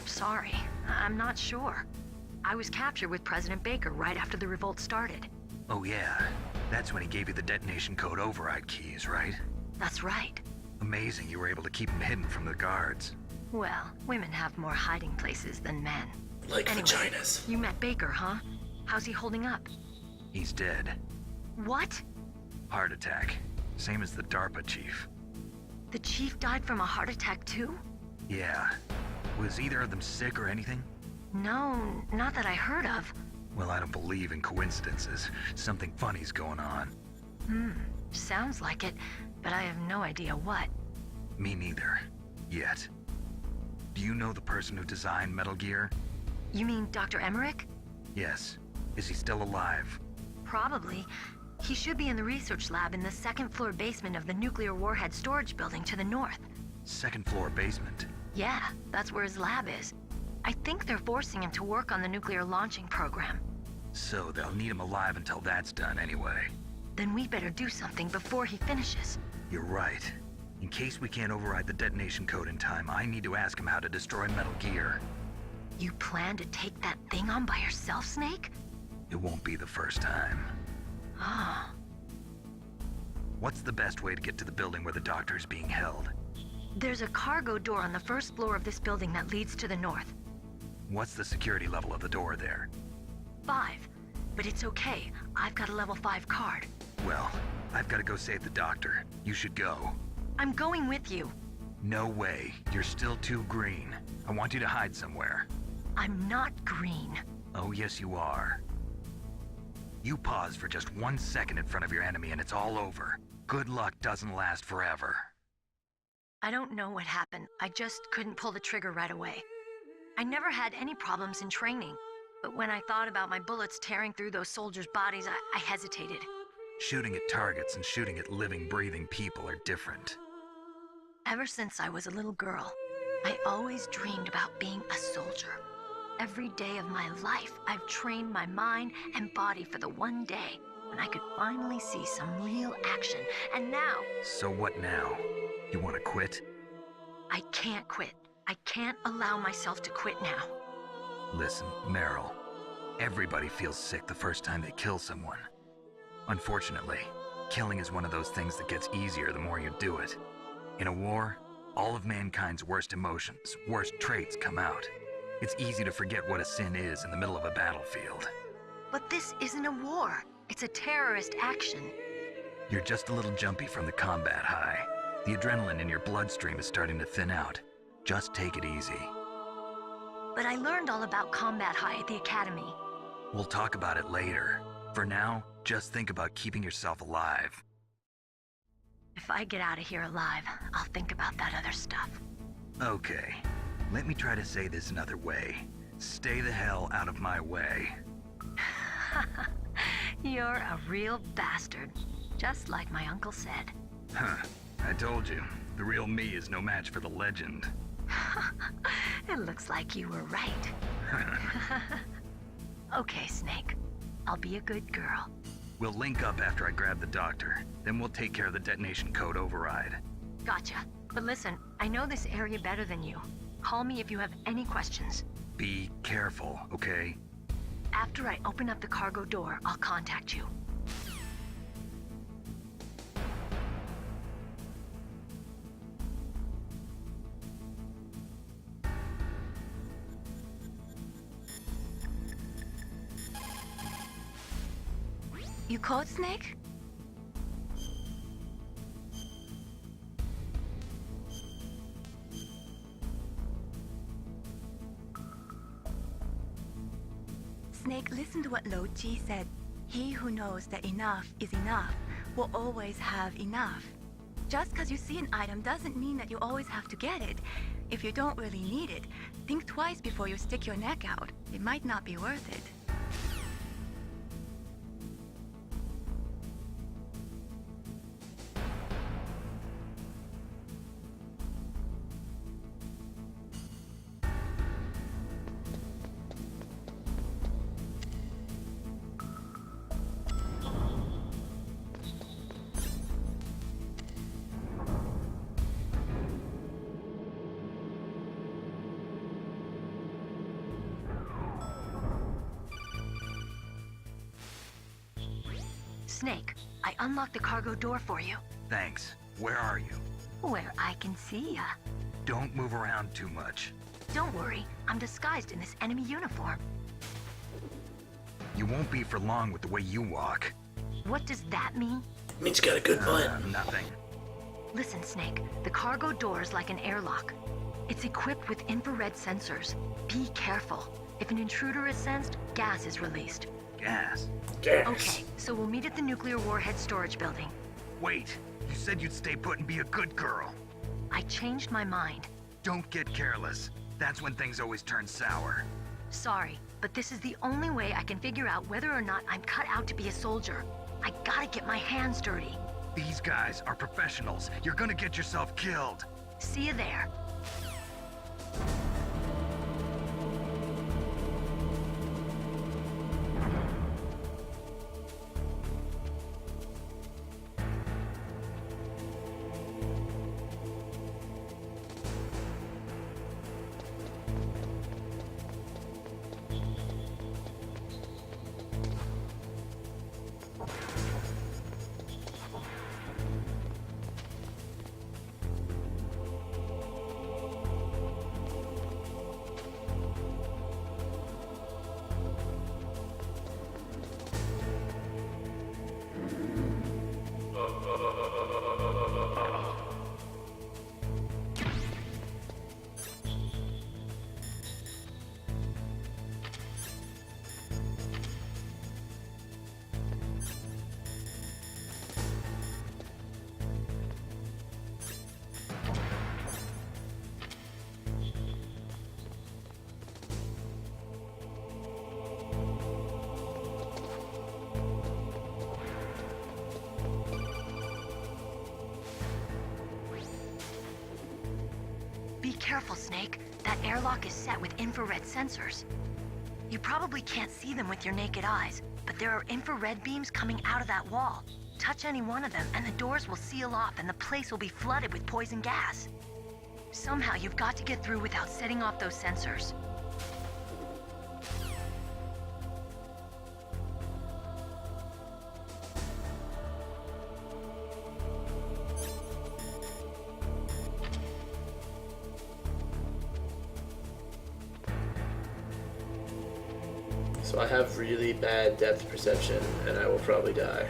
Sorry. I'm not sure. I was captured with President Baker right after the revolt started. Oh yeah, that's when he gave you the detonation code override keys, right? That's right. Amazing you were able to keep him hidden from the guards. Well, women have more hiding places than men. Like anyway, vaginas. You met Baker, huh? How's he holding up? He's dead. What? Heart attack. Same as the DARPA chief. The chief died from a heart attack too? Yeah. Was either of them sick or anything? No, not that I heard of. Well, I don't believe in coincidences. Something funny's going on. Sounds like it, but I have no idea what. Me neither. Yet. Do you know the person who designed Metal Gear? You mean Dr. Emmerich? Yes. Is he still alive? Probably. He should be in the research lab in the second-floor basement of the nuclear warhead storage building to the north. Second-floor basement? Yeah, that's where his lab is. I think they're forcing him to work on the nuclear launching program. So they'll need him alive until that's done anyway. Then we better do something before he finishes. You're right. In case we can't override the detonation code in time, I need to ask him how to destroy Metal Gear. You plan to take that thing on by yourself, Snake? It won't be the first time. Ah. What's the best way to get to the building where the doctor is being held? There's a cargo door on the first floor of this building that leads to the north. What's the security level of the door there? 5. But it's okay. I've got a level 5 card. Well, I've got to go save the doctor. You should go. I'm going with you. No way. You're still too green. I want you to hide somewhere. I'm not green. Oh, yes, you are. You pause for just 1 second in front of your enemy and it's all over. Good luck doesn't last forever. I don't know what happened. I just couldn't pull the trigger right away. I never had any problems in training, but when I thought about my bullets tearing through those soldiers' bodies, I hesitated. Shooting at targets and shooting at living, breathing people are different. Ever since I was a little girl, I always dreamed about being a soldier. every day of my life, I've trained my mind and body for the one day when I could finally see some real action. And now... So what now? You want to quit? I can't quit. I can't allow myself to quit now. Listen, Meryl. Everybody feels sick the first time they kill someone. Unfortunately, killing is one of those things that gets easier the more you do it. In a war, all of mankind's worst emotions, worst traits come out. It's easy to forget what a sin is in the middle of a battlefield. But this isn't a war. It's a terrorist action. You're just a little jumpy from the combat high. The adrenaline in your bloodstream is starting to thin out. Just take it easy. But I learned all about combat high at the academy. We'll talk about it later. For now, just think about keeping yourself alive. If I get out of here alive, I'll think about that other stuff. Okay. Let me try to say this another way. Stay the hell out of my way. You're a real bastard. Just like my uncle said. Huh. I told you. The real me is no match for the legend. It looks like you were right. Okay, Snake. I'll be a good girl. We'll link up after I grab the doctor. Then we'll take care of the detonation code override. Gotcha. But listen, I know this area better than you. Call me if you have any questions. Be careful, okay? After I open up the cargo door, I'll contact you. You caught Snake? Snake, listen to what Lo Ji said. He who knows that enough is enough will always have enough. Just because you see an item doesn't mean that you always have to get it. If you don't really need it, think twice before you stick your neck out. It might not be worth it. Snake, I unlocked the cargo door for you. Thanks. Where are you? Where I can see ya. Don't move around too much. Don't worry, I'm disguised in this enemy uniform. You won't be for long with the way you walk. What does that mean? It means you got a good butt. Nothing. Listen, Snake, the cargo door is like an airlock. It's equipped with infrared sensors. Be careful. If an intruder is sensed, gas is released. Gas? Gas. Okay, so we'll meet at the nuclear warhead storage building. Wait, you said you'd stay put and be a good girl. I changed my mind. Don't get careless. That's when things always turn sour. Sorry, but this is the only way I can figure out whether or not I'm cut out to be a soldier. I gotta get my hands dirty. These guys are professionals. You're gonna get yourself killed. See you there. Be careful, Snake. That airlock is set with infrared sensors. You probably can't see them with your naked eyes, but there are infrared beams coming out of that wall. Touch any one of them, and the doors will seal off, and the place will be flooded with poison gas. Somehow, you've got to get through without setting off those sensors. So I have really bad depth perception, and I will probably die.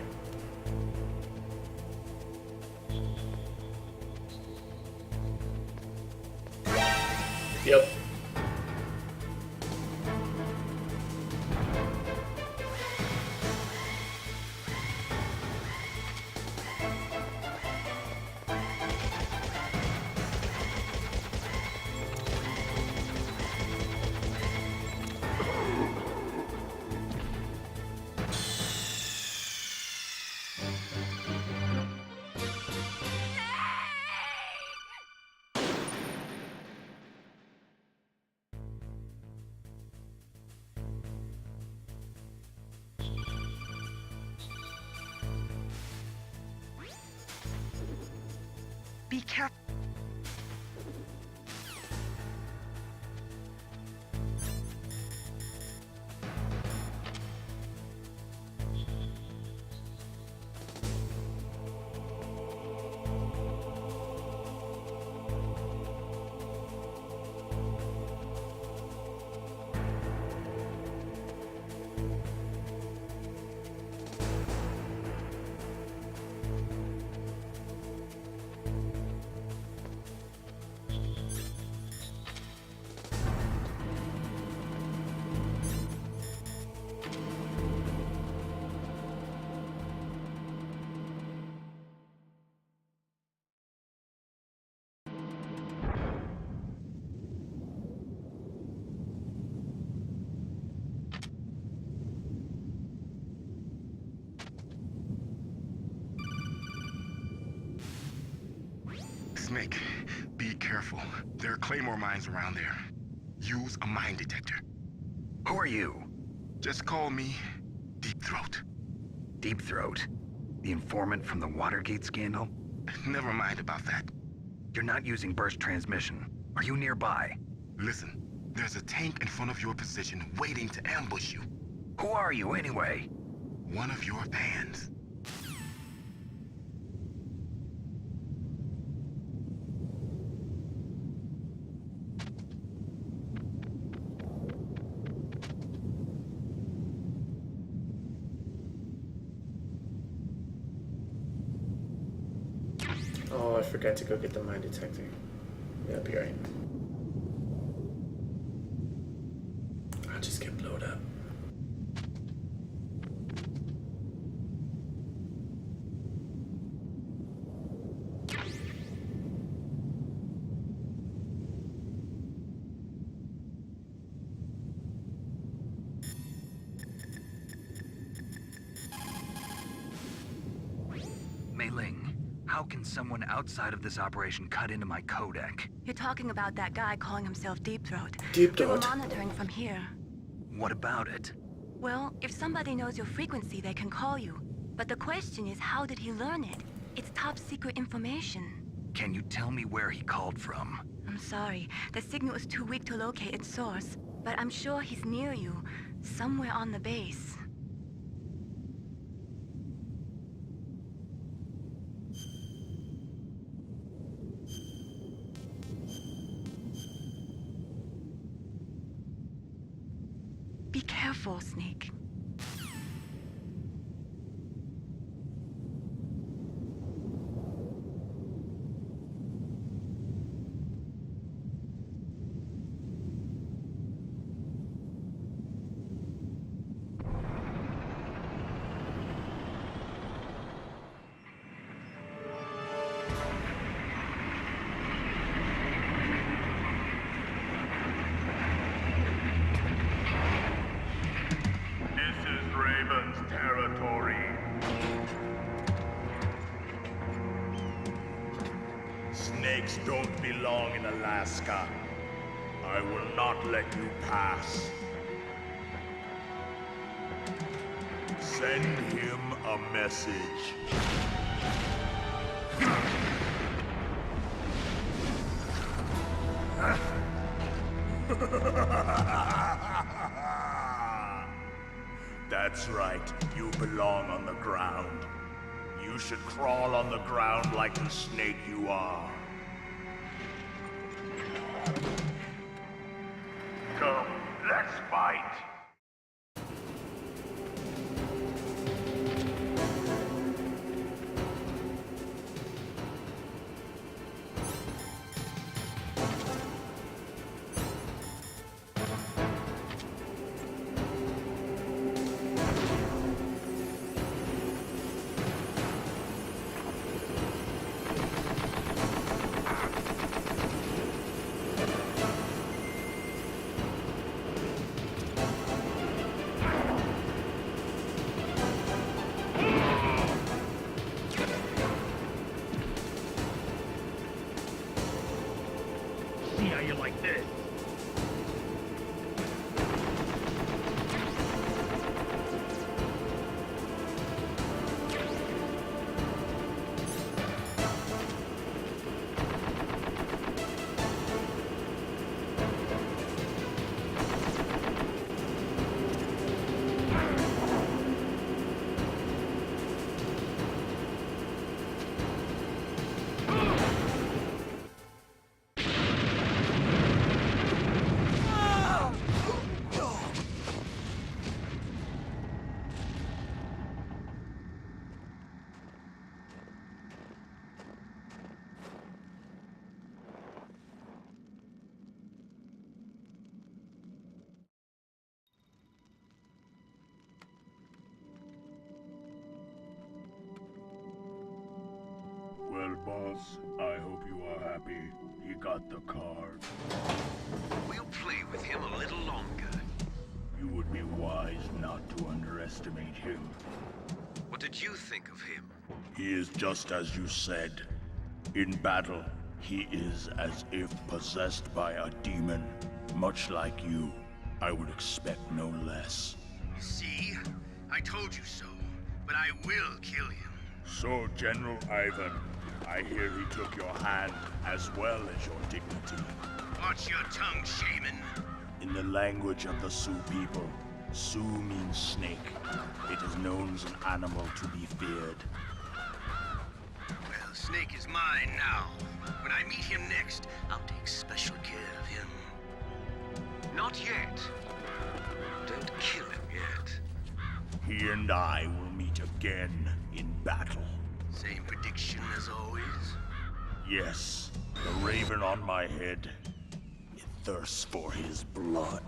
Yep. Be careful. Snake, be careful. There are Claymore mines around there. Use a mine detector. Who are you? Just call me Deep Throat. Deep Throat? The informant from the Watergate scandal? Never mind about that. You're not using burst transmission. Are you nearby? Listen, there's a tank in front of your position waiting to ambush you. Who are you anyway? One of your fans. Oh, I forgot to go get the mine detector. Yeah, I'll be right. I'll just get blowed up. Mei Ling, how can someone outside of this operation cut into my codec? You're talking about that guy calling himself Deep Throat. Deep We were Throat? monitoring from here. What about it? Well, if somebody knows your frequency, they can call you. But the question is, how did he learn it? It's top secret information. Can you tell me where he called from? I'm sorry. The signal is too weak to locate its source. But I'm sure he's near you, somewhere on the base. Be careful, Snake. Snakes don't belong in Alaska. I will not let you pass. Send him a message. That's right, you belong on the ground. You should crawl on the ground like the snake you are. Come, let's fight! See how you like this? Well, boss, I hope you are happy. He got the card. We'll play with him a little longer. You would be wise not to underestimate him. What did you think of him? He is just as you said. In battle, he is as if possessed by a demon. Much like you, I would expect no less. See? I told you so, but I will kill him. So, General Ivan, I hear he took your hand as well as your dignity. Watch your tongue, shaman. In the language of the Sioux people, Sioux means snake. It is known as an animal to be feared. Well, Snake is mine now. When I meet him next, I'll take special care of him. Not yet. Don't kill him yet. He and I will meet again in battle. Same prediction as always? Yes, the raven on my head. It thirsts for his blood.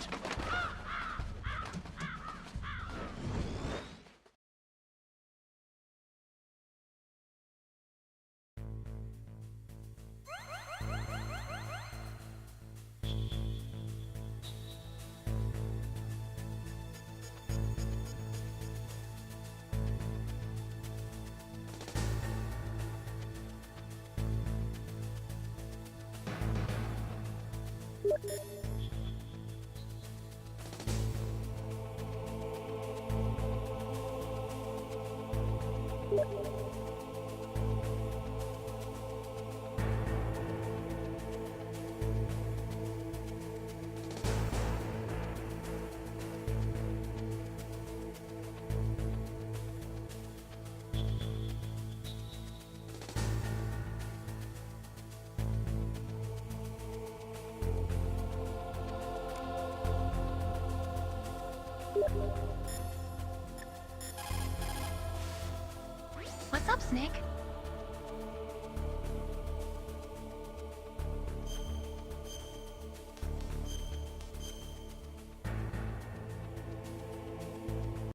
What's up, Snake?